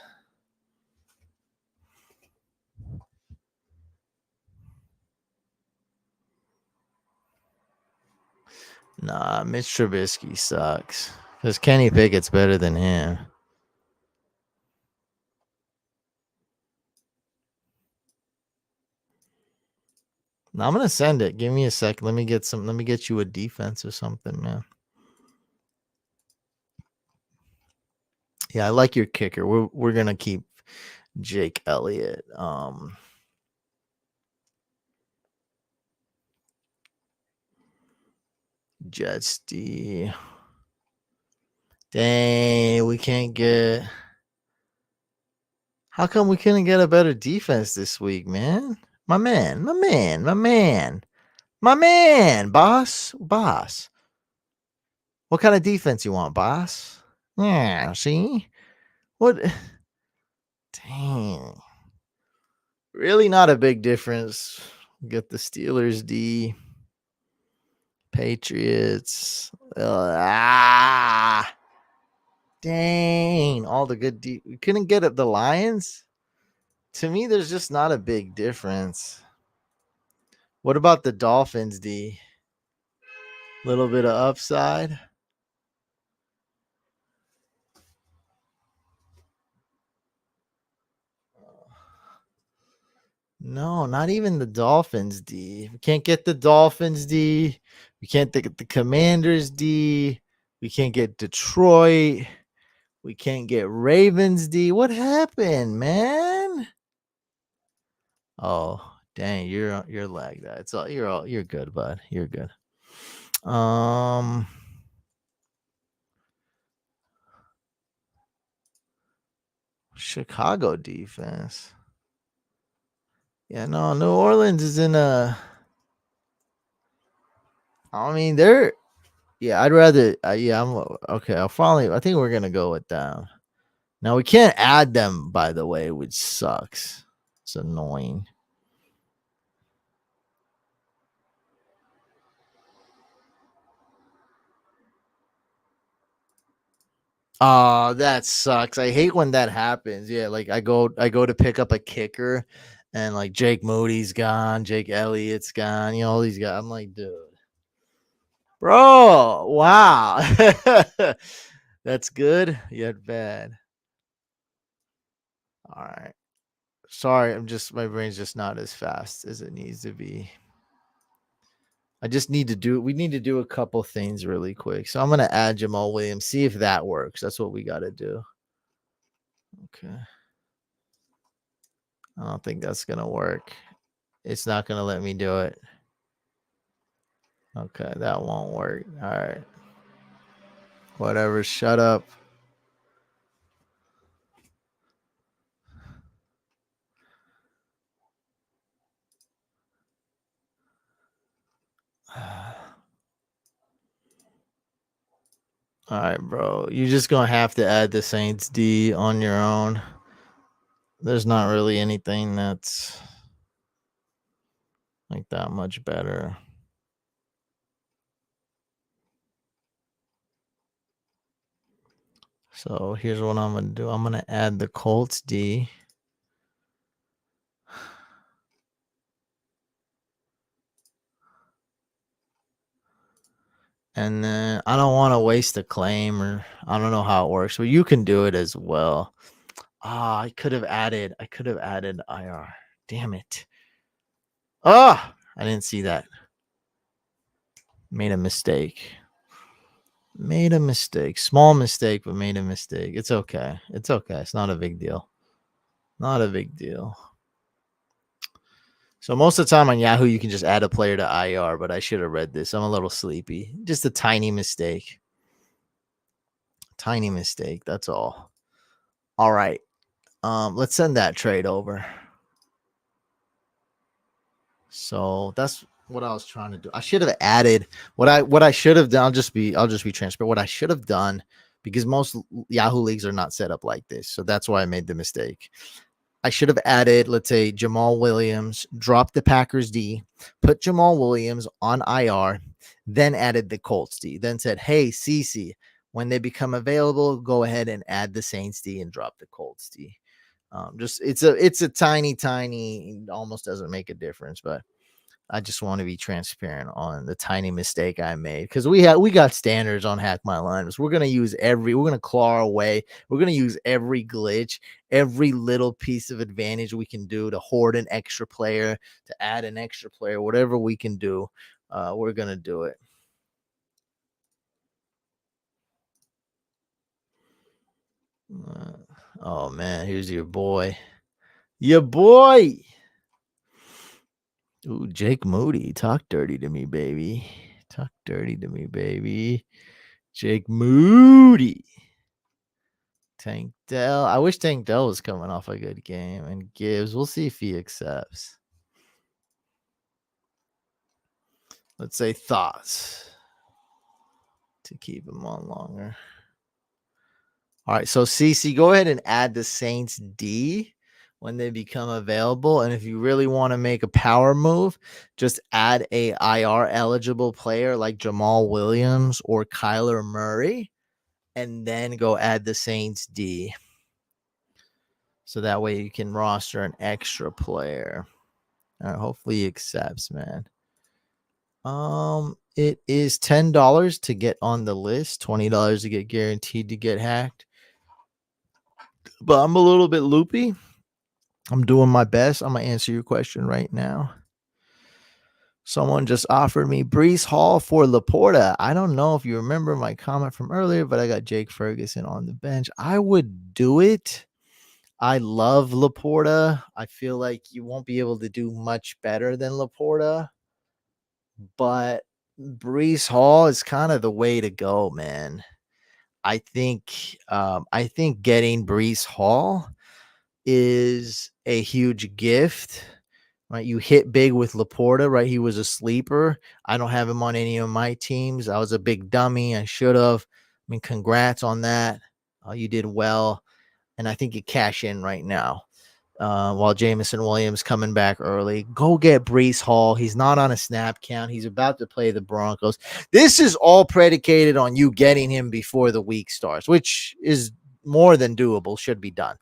Speaker 1: Nah, Mitch Trubisky sucks. Because Kenny Pickett's better than him. Now I'm gonna send it. Give me a second. Let me get you a defense or something, man. Yeah, I like your kicker. We're gonna keep Jake Elliott. Jets D. Dang, we can't get. How come we couldn't get a better defense this week, man? My man, boss. What kind of defense you want, boss? Yeah, see? What? Dang. Really not a big difference. Get the Steelers D. Patriots. Dang. All the good D. We couldn't get at the Lions? To me, there's just not a big difference. What about the Dolphins D? Little bit of upside. No, not even the Dolphins D. We can't get the Dolphins D. We can't get the Commanders D. We can't get Detroit. We can't get Ravens D. What happened, man? Oh, dang, you're lagged out. It's all you're good, bud. You're good. Chicago defense. Yeah, no, New Orleans is in a. I mean, they're. Yeah, I'd rather. Yeah, I'm okay. I'll finally. I think we're gonna go with them. Now we can't add them, by the way, which sucks. It's annoying. Oh, that sucks. I hate when that happens. Yeah, like I go to pick up a kicker and like Jake Moody's gone, Jake Elliott's gone, all these guys. I'm like, dude. Bro, wow. That's good, yet bad. All right. Sorry, my brain's just not as fast as it needs to be. We need to do a couple things really quick. So I'm going to add Jamal Williams, see if that works. That's what we got to do. Okay. I don't think that's going to work. It's not going to let me do it. Okay, that won't work. All right. Whatever, shut up. All right, bro. You're just going to have to add the Saints D on your own. There's not really anything that's like that much better. So here's what I'm going to do. I'm going to add the Colts D. And then I don't want to waste a claim, or I don't know how it works, but you can do it as well. I could have added IR. Damn it. I didn't see that. Made a mistake. Small mistake, but made a mistake. It's okay. It's not a big deal. Not a big deal. So most of the time on Yahoo, you can just add a player to IR, but I should have read this. I'm a little sleepy. Just a tiny mistake. Tiny mistake. That's all. All right. Let's send that trade over. So that's what I was trying to do. I should have added what I should have done. I'll just be transparent. What I should have done, because most Yahoo leagues are not set up like this. So that's why I made the mistake. I should have added, let's say, Jamal Williams, drop the Packers D, put Jamal Williams on IR, then added the Colts D, then said, hey, CC, when they become available, go ahead and add the Saints D and drop the Colts D. Just it's a tiny, almost doesn't make a difference, but I just want to be transparent on the tiny mistake I made, because we got standards on Hack My Lineups. We're gonna claw our way. We're gonna use every glitch, every little piece of advantage we can do to hoard an extra player, to add an extra player, whatever we can do. We're gonna do it. Oh man, here's your boy. Ooh, Jake Moody. Talk dirty to me, baby. Jake Moody. Tank Dell. I wish Tank Dell was coming off a good game. And Gibbs. We'll see if he accepts. Let's say thoughts to keep him on longer. All right. So CC, go ahead and add the Saints D when they become available. And if you really want to make a power move, just add a IR eligible player like Jamal Williams or Kyler Murray, and then go add the Saints D. So that way you can roster an extra player. All right, hopefully he accepts, man. It is $10 to get on the list, $20 to get guaranteed to get hacked. But I'm a little bit loopy. I'm doing my best. I'm going to answer your question right now. Someone just offered me Breece Hall for Laporta. I don't know if you remember my comment from earlier, but I got Jake Ferguson on the bench. I would do it. I love Laporta. I feel like you won't be able to do much better than Laporta, but Breece Hall is kind of the way to go, man. I think getting Breece Hall is a huge gift. Right, you hit big with Laporta, right? He was a sleeper. I don't have him on any of my teams. I was a big dummy. I should have. I mean, congrats on that. You did well, and I think you cash in right now. While Jamison Williams coming back early, go get Breece Hall. He's not on a snap count. He's about to play the Broncos. This is all predicated on you getting him before the week starts, which is more than doable. Should be done,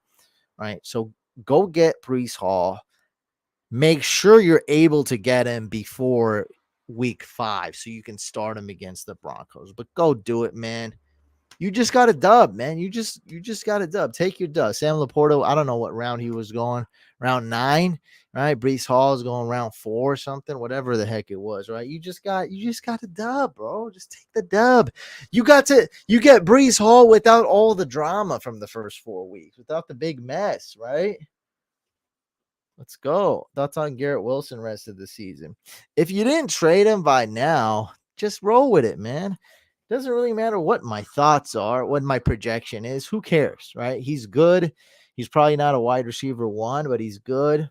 Speaker 1: right? So go get Breece Hall. Make sure you're able to get him before week 5 so you can start him against the Broncos. But go do it, man. You just got a dub, man. You just got a dub. Take your dub. Sam Laporta, I don't know what round he was going. Round 9, right? Breece Hall is going round 4 or something, whatever the heck it was, right? You just got a dub, bro. Just take the dub. You get Breece Hall without all the drama from the first 4 weeks, without the big mess, right? Let's go. Thoughts on Garrett Wilson rest of the season. If you didn't trade him by now, just roll with it, man. Doesn't really matter what my thoughts are, what my projection is. Who cares, right? He's good. He's probably not a wide receiver 1, but he's good.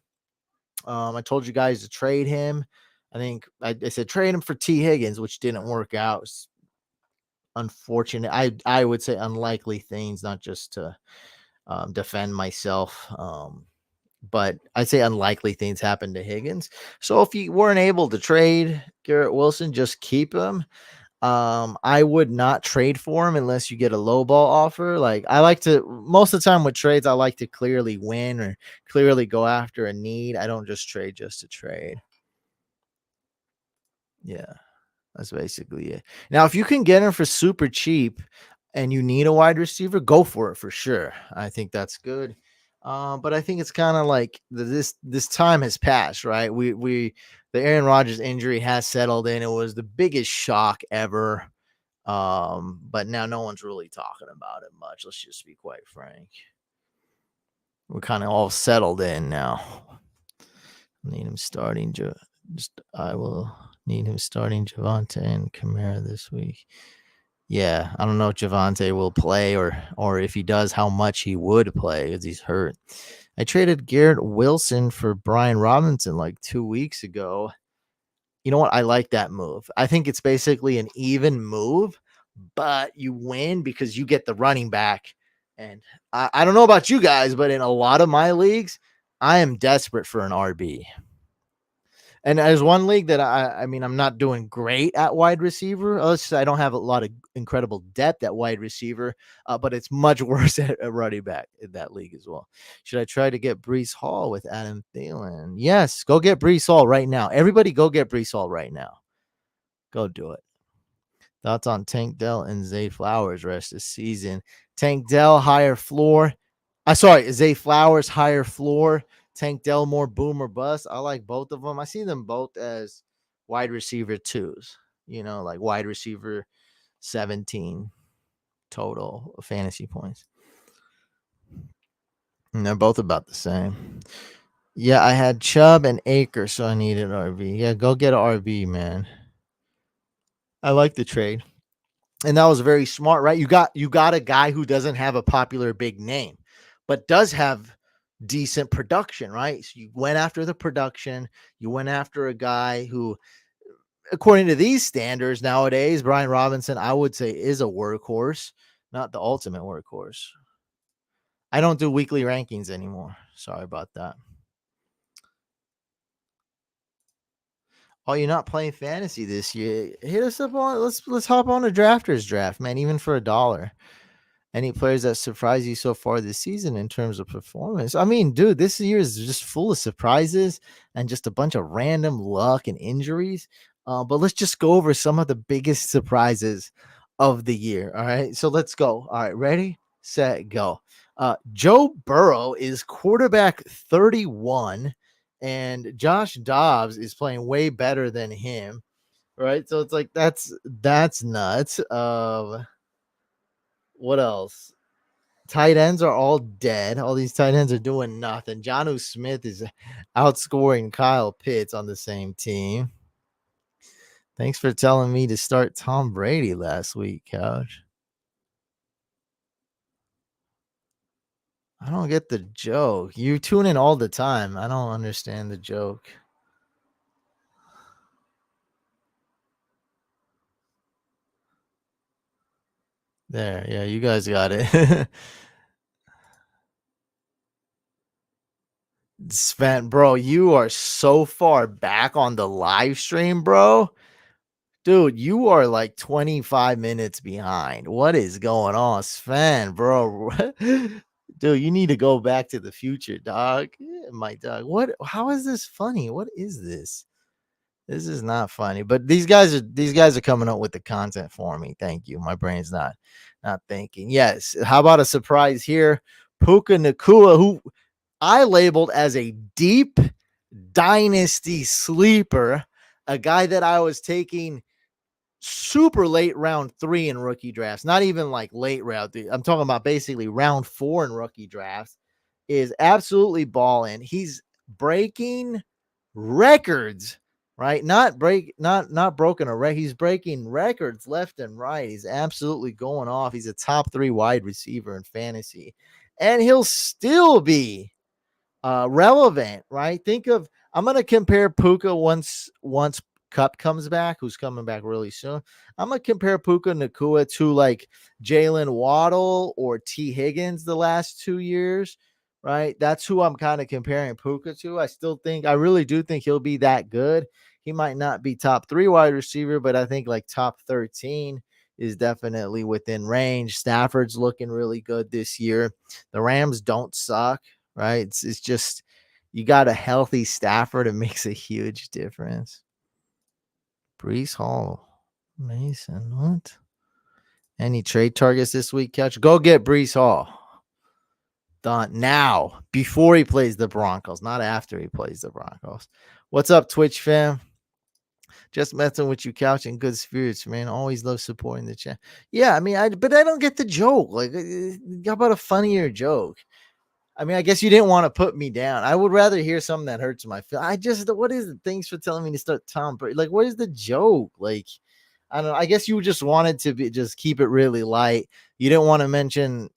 Speaker 1: I told you guys to trade him. I think I said trade him for T. Higgins, which didn't work out. It's unfortunate. I would say unlikely things, not just to defend myself. But I'd say unlikely things happen to Higgins. So if you weren't able to trade Garrett Wilson, just keep him. I would not trade for him unless you get a low ball offer. Like I like to, most of the time with trades, I like to clearly win or clearly go after a need. I don't just trade just to trade. Yeah, that's basically it. Now, if you can get him for super cheap and you need a wide receiver, go for it for sure. I think that's good. But I think it's kind of like this time has passed, right? The Aaron Rodgers injury has settled in. It was the biggest shock ever. But now no one's really talking about it much. Let's just be quite frank. We're kind of all settled in now. Need him starting. I will need him starting Javonte and Kamara this week. Yeah, I don't know if Javonte will play or if he does, how much he would play because he's hurt. I traded Garrett Wilson for Brian Robinson like 2 weeks ago. You know what? I like that move. I think it's basically an even move, but you win because you get the running back. And I don't know about you guys, but in a lot of my leagues, I am desperate for an RB. And there's one league that I mean, I'm not doing great at wide receiver. I don't have a lot of incredible depth at wide receiver, but it's much worse at running back in that league as well. Should I try to get Breece Hall with Adam Thielen? Yes, go get Breece Hall right now. Everybody go get Breece Hall right now. Go do it. Thoughts on Tank Dell and Zay Flowers rest of season? Tank Dell, higher floor. Zay Flowers, higher floor. Tank Dell, more boom or bust. I like both of them. I see them both as wide receiver 2s, like wide receiver 17 total fantasy points. And they're both about the same. Yeah, I had Chubb and Acre, so I needed RB. Yeah, go get an RB, man. I like the trade. And that was very smart, right? You got a guy who doesn't have a popular big name, but does have decent production, right? So you went after the production. You went after a guy who, according to these standards nowadays, Brian Robinson, I would say is a workhorse, not the ultimate workhorse. I don't do weekly rankings anymore. Sorry about that. Oh, you're not playing fantasy this year? Hit us up on let's hop on a drafters draft, man, even for $1. Any players that surprise you so far this season in terms of performance? I mean, dude, this year is just full of surprises and just a bunch of random luck and injuries. But let's just go over some of the biggest surprises of the year. All right. So let's go. All right. Ready, set, go. Joe Burrow is quarterback 31 and Josh Dobbs is playing way better than him, right? So it's like that's nuts. What else? Tight ends are all dead. All these tight ends are doing nothing. Jonnu Smith is outscoring Kyle Pitts on the same team. Thanks for telling me to start Tom Brady last week, Couch. I don't get the joke. You tune in all the time. I don't understand the joke. There, yeah, you guys got it. Sven, bro, you are so far back on the live stream, bro. Dude, you are like 25 minutes behind. What is going on, Sven, bro? Dude, you need to go back to the future, dog. Yeah, my dog. What? How is this funny? What is this? This is not funny. But these guys are coming up with the content for me. Thank you. My brain's not thinking. Yes. How about a surprise here? Puka Nakua, who I labeled as a deep dynasty sleeper, a guy that I was taking super late round 3 in rookie drafts, not even like late round 3. I'm talking about basically round 4 in rookie drafts, is absolutely balling. He's breaking records, right? Not broken a record. He's breaking records left and right. He's absolutely going off. He's a top 3 wide receiver in fantasy, and he'll still be relevant, right? I'm gonna compare Puka once Cup comes back, who's coming back really soon. I'm gonna compare Puka Nakua to like Jalen Waddle or T. Higgins the last 2 years, right? That's who I'm kind of comparing Puka to. I really do think he'll be that good. He might not be top 3 wide receiver, but I think like top 13 is definitely within range. Stafford's looking really good this year. The Rams don't suck, right? It's just you got a healthy Stafford. It makes a huge difference. Breece Hall, Mason, what? Any trade targets this week, Catch? Go get Breece Hall. Done now, before he plays the Broncos, not after he plays the Broncos. What's up, Twitch fam? Just messing with you, Couch, in good spirits, man. Always love supporting the chat. Yeah, I mean, but I don't get the joke. Like, how about a funnier joke? I mean, I guess you didn't want to put me down. I would rather hear something that hurts my feelings. What is it? Thanks for telling me to start Tom Brady. Like, what is the joke? Like, I don't know. I guess you just wanted to just keep it really light. You didn't want to mention,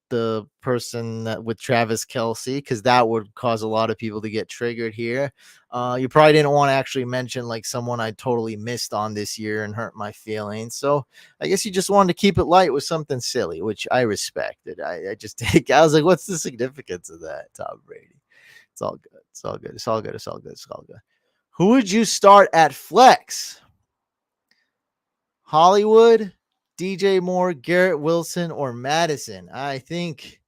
Speaker 1: the person that with Travis Kelce, because that would cause a lot of people to get triggered here. You probably didn't want to actually mention like someone I totally missed on this year and hurt my feelings. So I guess you just wanted to keep it light with something silly, which I respected. I just take. I was like, what's the significance of that, Tom Brady? It's all good. It's all good. It's all good. It's all good. It's all good. Who would you start at flex? Hollywood, DJ Moore, Garrett Wilson, or Madison? I think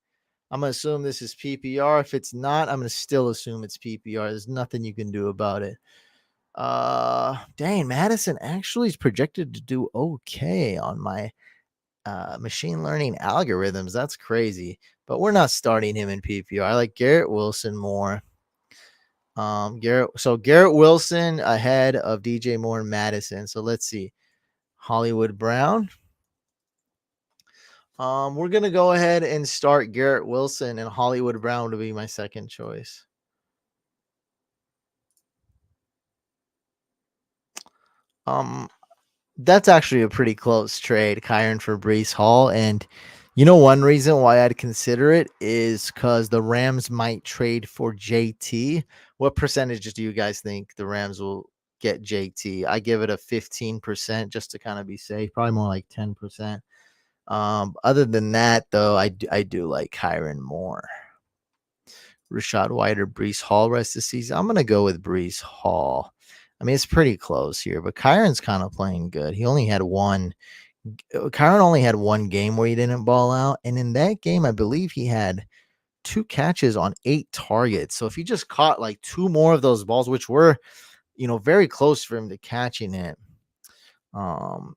Speaker 1: I'm going to assume this is PPR. If it's not, I'm going to still assume it's PPR. There's nothing you can do about it. Dang, Madison actually is projected to do okay on my machine learning algorithms. That's crazy. But we're not starting him in PPR. I like Garrett Wilson more. Garrett Wilson ahead of DJ Moore and Madison. So let's see. Hollywood Brown. We're gonna go ahead and start Garrett Wilson and Hollywood Brown to be my second choice. That's actually a pretty close trade, Kyron for Breece Hall. And one reason why I'd consider it is because the Rams might trade for JT. What percentages do you guys think the Rams will get JT? I give it a 15% just to kind of be safe, probably more like 10%. Other than that, though, I do like Kyron more. Rashad White or Breece Hall rest of the season. I'm gonna go with Breece Hall. I mean, it's pretty close here, but Kyron's kind of playing good. Kyron only had one game where he didn't ball out, and in that game, I believe he had 2 catches on 8 targets. So if he just caught like 2 more of those balls, which were, very close for him to catching it,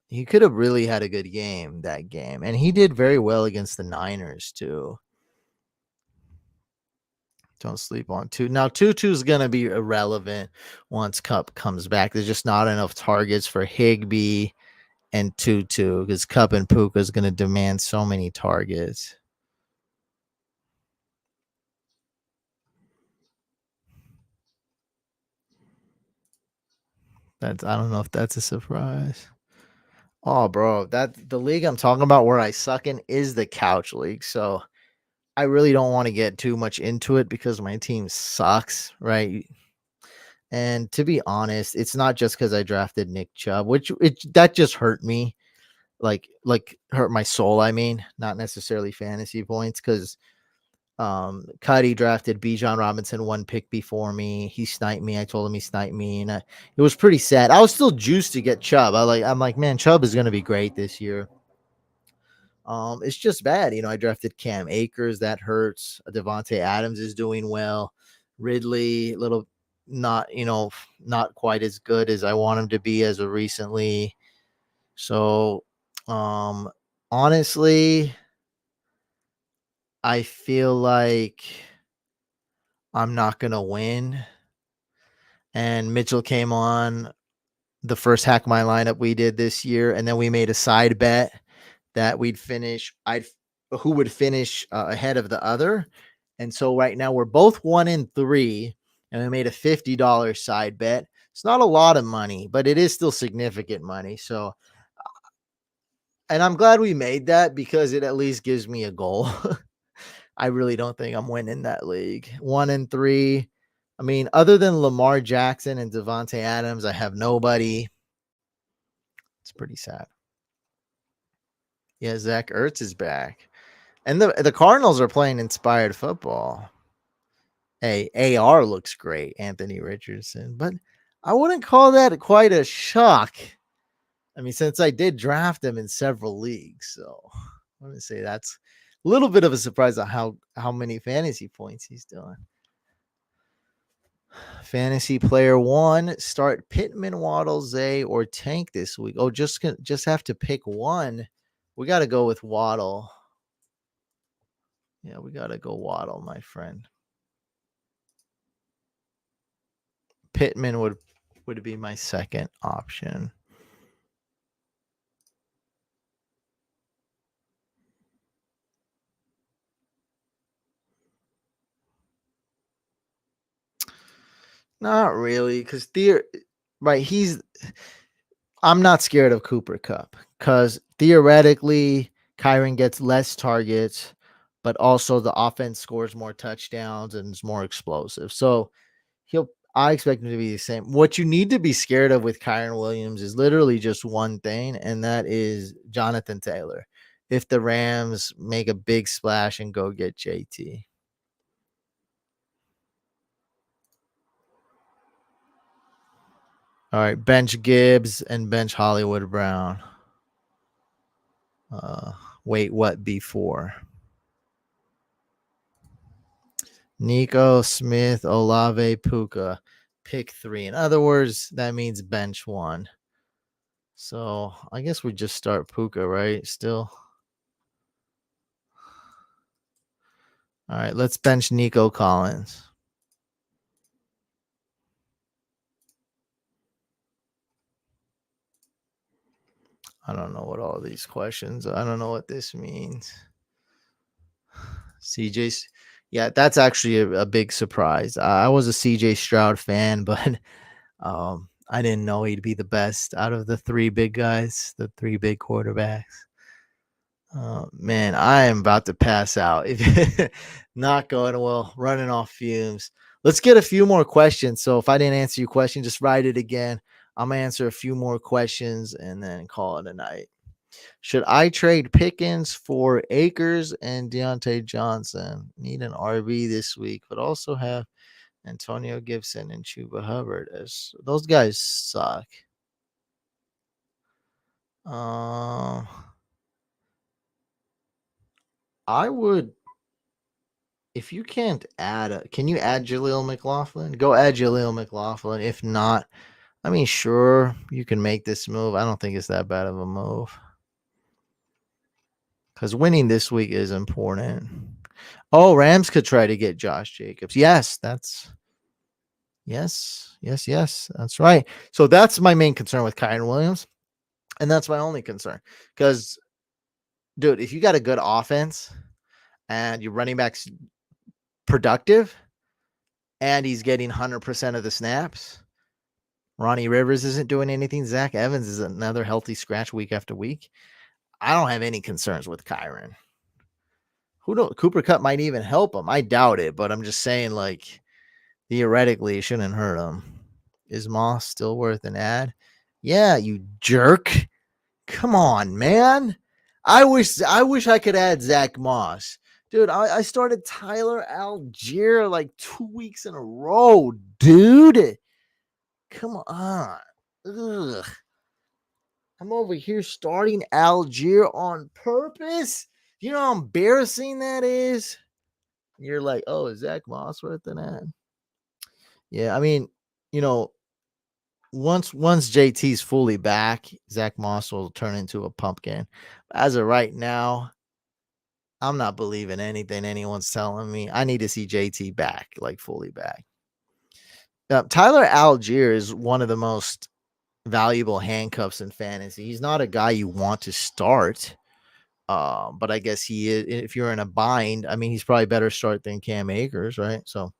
Speaker 1: he could have really had a good game that game. And he did very well against the Niners too. Don't sleep on two. Now, Tutu is going to be irrelevant once Cup comes back. There's just not enough targets for Higbee and Tutu because Cup and Puka is going to demand so many targets. I don't know if that's a surprise. Oh, bro, that the league I'm talking about where I suck in is the couch league. So I really don't want to get too much into it because my team sucks, right? And to be honest, it's not just because I drafted Nick Chubb, which that just hurt me, like hurt my soul. I mean, not necessarily fantasy points because Cuddy drafted Bijan Robinson 1 pick before me. He sniped me. I told him he sniped me, and it was pretty sad. I was still juiced to get Chubb. I'm like, man, Chubb is gonna be great this year. It's just bad. I drafted Cam Akers. That hurts. Devontae Adams is doing well. Ridley, little not, not quite as good as I want him to be as of recently. So, honestly, I feel like I'm not going to win. And Mitchell came on the first Hack My Lineup we did this year. And then we made a side bet that we'd finish. Who would finish ahead of the other. And so right now we're both 1-3, and we made a $50 side bet. It's not a lot of money, but it is still significant money. So, and I'm glad we made that because it at least gives me a goal. I really don't think I'm winning that league. 1-3. I mean, other than Lamar Jackson and Devontae Adams, I have nobody. It's pretty sad. Yeah, Zach Ertz is back. And the Cardinals are playing inspired football. Hey, AR looks great, Anthony Richardson, but I wouldn't call that quite a shock. I mean, since I did draft him in several leagues, so I'm gonna say that's a little bit of a surprise on how many fantasy points he's doing. Fantasy player one, start Pittman, Waddle, Zay, or Tank this week. Oh, just have to pick one. We got to go with Waddle. Yeah, we got to go Waddle, my friend. Pittman would be my second option. Not really, because right, I'm not scared of Cooper Kupp because theoretically Kyron gets less targets, but also the offense scores more touchdowns and is more explosive. So I expect him to be the same. What you need to be scared of with Kyron Williams is literally just one thing, and that is Jonathan Taylor. If the Rams make a big splash and go get JT. All right, bench Gibbs and bench Hollywood Brown. Wait, what before? Nico, Smith, Olave, Puka. Pick 3. In other words, that means bench 1. So I guess we just start Puka, right? Still. All right, let's bench Nico Collins. I don't know what all these questions. I don't know what this means. CJ's, yeah, that's actually a big surprise. I was a CJ Stroud fan, but I didn't know he'd be the best out of the 3 big guys, the 3 big quarterbacks. Man, I am about to pass out. Not going well, running off fumes. Let's get a few more questions. So if I didn't answer your question, just write it again. I'm going to answer a few more questions and then call it a night. Should I trade Pickens for Akers and Deontay Johnson? Need an RB this week, but also have Antonio Gibson and Chuba Hubbard. As those guys suck. I would, if you can't add, can you add Jaleel McLaughlin? Go add Jaleel McLaughlin. If not, I mean, sure, you can make this move. I don't think it's that bad of a move because winning this week is important. Oh, Rams could try to get Josh Jacobs. Yes, yes. That's right. So that's my main concern with Kyron Williams, and that's my only concern. Because, dude, if you got a good offense and your running back's productive and he's getting 100% of the snaps, Ronnie Rivers isn't doing anything. Zach Evans is another healthy scratch week after week. I don't have any concerns with Kyron. Cooper Kupp might even help him. I doubt it, but I'm just saying, like, theoretically, it shouldn't hurt him. Is Moss still worth an ad? Yeah, you jerk. Come on, man. I wish I could add Zach Moss. Dude, I started Tyler Algier like 2 weeks in a row, dude. Come on. Ugh. I'm over here starting Algier on purpose. You know how embarrassing that is? You're like, oh, is Zach Moss worth an ad? Yeah, I mean, you know, once JT's fully back, Zach Moss will turn into a pumpkin. As of right now, I'm not believing anything anyone's telling me. I need to see JT back, like fully back. Tyler Algier is one of the most valuable handcuffs in fantasy. He's not a guy you want to start, but I guess he is. If you're in a bind, I mean, he's probably better start than Cam Akers, right? So,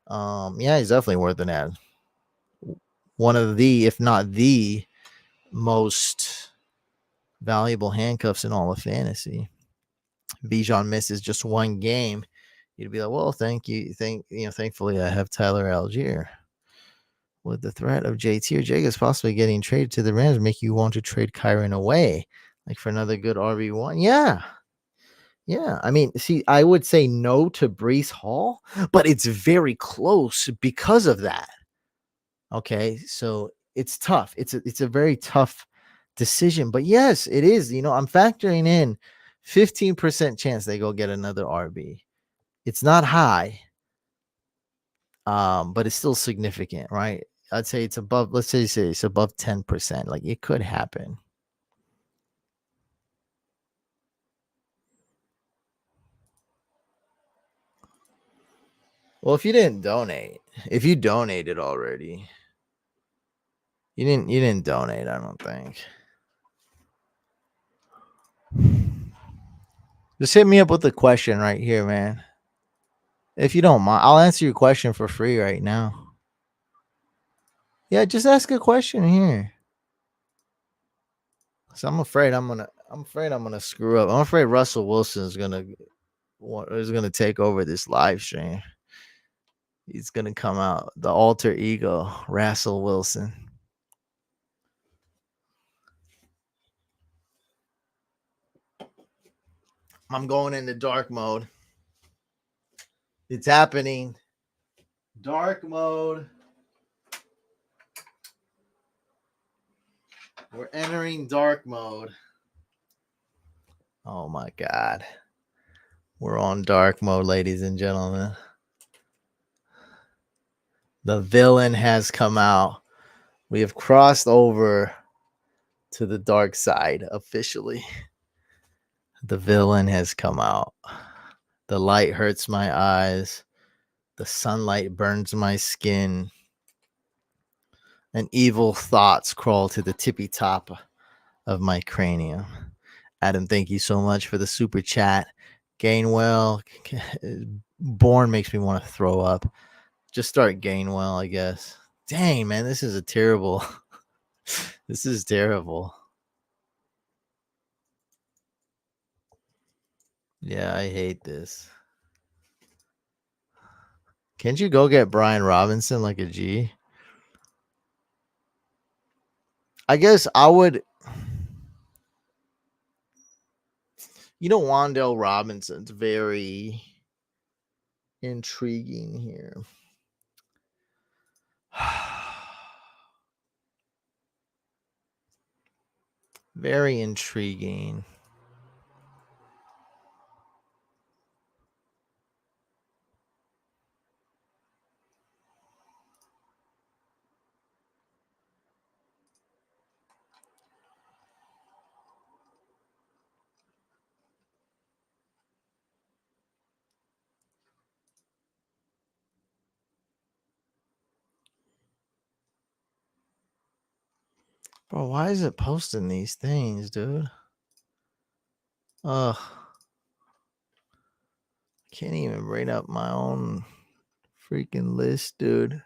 Speaker 1: yeah, he's definitely worth an ad. One of the, if not the most valuable handcuffs in all of fantasy. Bijan misses just one game, you'd be like, well, thankfully I have Tyler Algier. Would the threat of JT or Jacobs possibly getting traded to the Rams make you want to trade Kyron away, like for another good RB1? Yeah. I mean, see, I would say no to Breece Hall, but it's very close because of that. Okay, so it's tough. It's a very tough decision, but yes, it is. I'm factoring in 15% chance they go get another RB. It's not high, but it's still significant, right? I'd say it's above. Let's say it's above 10%. Like it could happen. Well, if you donated already, you didn't donate. I don't think. Just hit me up with a question right here, man. If you don't mind, I'll answer your question for free right now. Yeah, just ask a question here. So I'm afraid I'm gonna screw up. I'm afraid Russell Wilson is gonna take over this live stream. He's gonna come out the alter ego, Russell Wilson. I'm going into dark mode. It's happening. Dark mode. We're entering dark mode. Oh my God. We're on dark mode, ladies and gentlemen. The villain has come out. We have crossed over to the dark side officially. The villain has come out. The light hurts my eyes. The sunlight burns my skin. And evil thoughts crawl to the tippy top of my cranium. Adam, thank you so much for the super chat. Gainwell, Born makes me want to throw up. Just start Gainwell, I guess. Dang, man, this is terrible. This is terrible. Yeah, I hate this. Can't you go get Brian Robinson like a G? I guess I would. Wan'Dale Robinson's very intriguing here. Very intriguing. Bro, why is it posting these things, dude? Ugh. Can't even bring up my own freaking list, dude.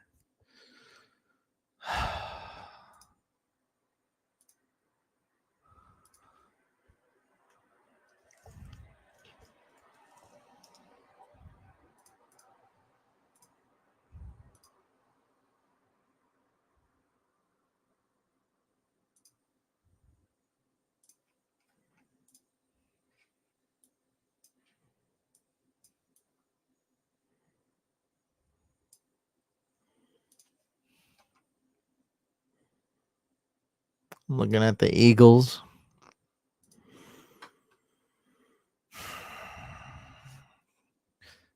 Speaker 1: I'm looking at the Eagles.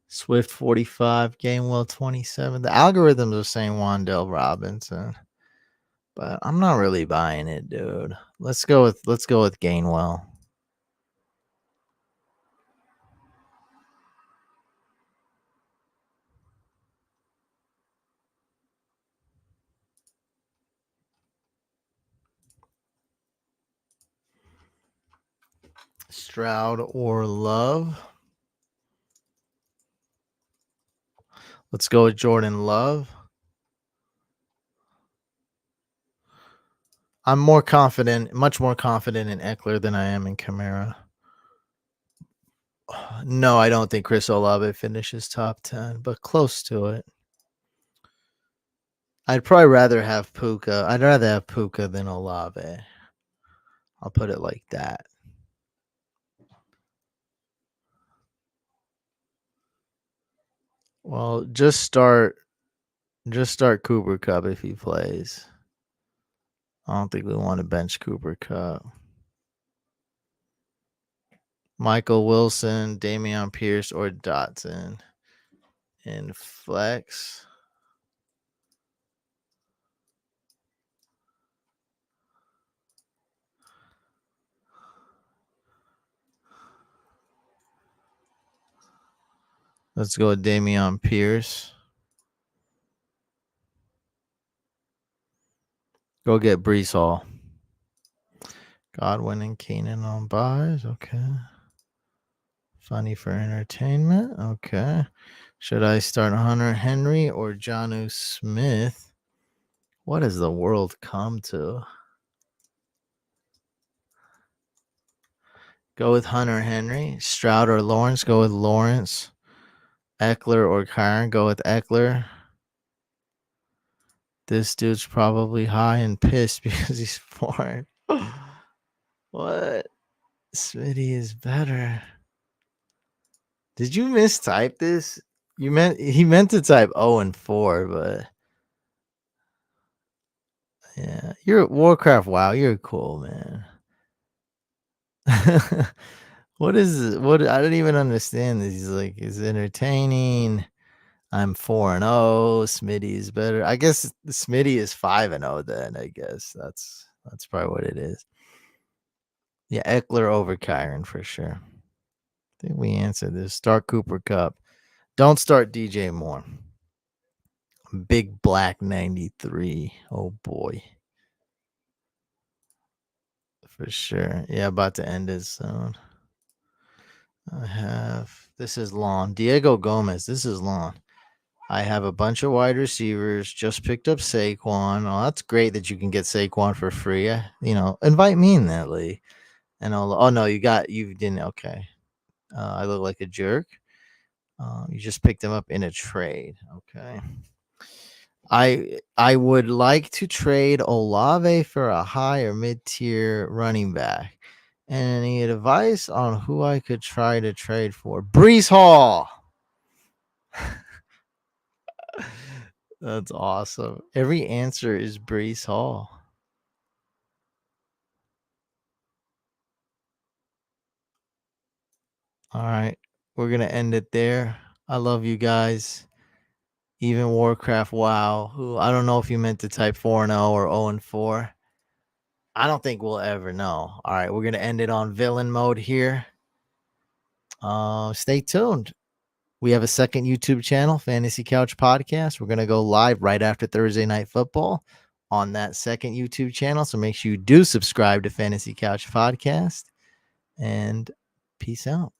Speaker 1: Swift 45, Gainwell 27. The algorithms are saying Wan'Dale Robinson, but I'm not really buying it, dude. Let's go with Gainwell. Stroud or Love. Let's go with Jordan Love. I'm more confident, much more confident in Eckler than I am in Kamara. No, I don't think Chris Olave finishes top 10, but close to it. I'd probably rather have Puka. I'd rather have Puka than Olave. I'll put it like that. Well, just start Cooper Kupp if he plays. I don't think we want to bench Cooper Kupp. Michael Wilson, Dameon Pierce, or Dotson in flex. Let's go with Dameon Pierce. Go get Breece Hall. Godwin and Keenan on buys. Okay. Funny for entertainment. Okay. Should I start Hunter Henry or Jonnu Smith? What has the world come to? Go with Hunter Henry. Stroud or Lawrence? Go with Lawrence. Eckler or Kyron? Go with Eckler. This dude's probably high and pissed because he's foreign. What? Smitty is better. Did you mistype this? He meant to type 0 and 4, but yeah, you're Warcraft. Wow, you're cool, man. What is what? I don't even understand this. He's like, is entertaining. I'm 4-0. Smitty is better. I guess Smitty is 5-0. Then I guess that's probably what it is. Yeah, Eckler over Kyron for sure. I think we answered this. Start Cooper Kupp. Don't start DJ Moore. Big Black 93. Oh boy. For sure. Yeah, about to end it soon. This is long. Diego Gomez. This is long. I have a bunch of wide receivers. Just picked up Saquon. Oh, that's great that you can get Saquon for free. Invite me in that league. And no, you didn't. Okay. I look like a jerk. You just picked him up in a trade. Okay. I would like to trade Olave for a high or mid-tier running back. Any advice on who I could try to trade for? Breece Hall. That's awesome. Every answer is Breece Hall. All right. We're going to end it there. I love you guys. Even Warcraft WoW, who I don't know if you meant to type 4-0 or 0-4. I don't think we'll ever know. All right. We're going to end it on villain mode here. Stay tuned. We have a second YouTube channel, Fantasy Couch Podcast. We're going to go live right after Thursday Night Football. on that second YouTube channel. So make sure you do subscribe to Fantasy Couch Podcast, and peace out.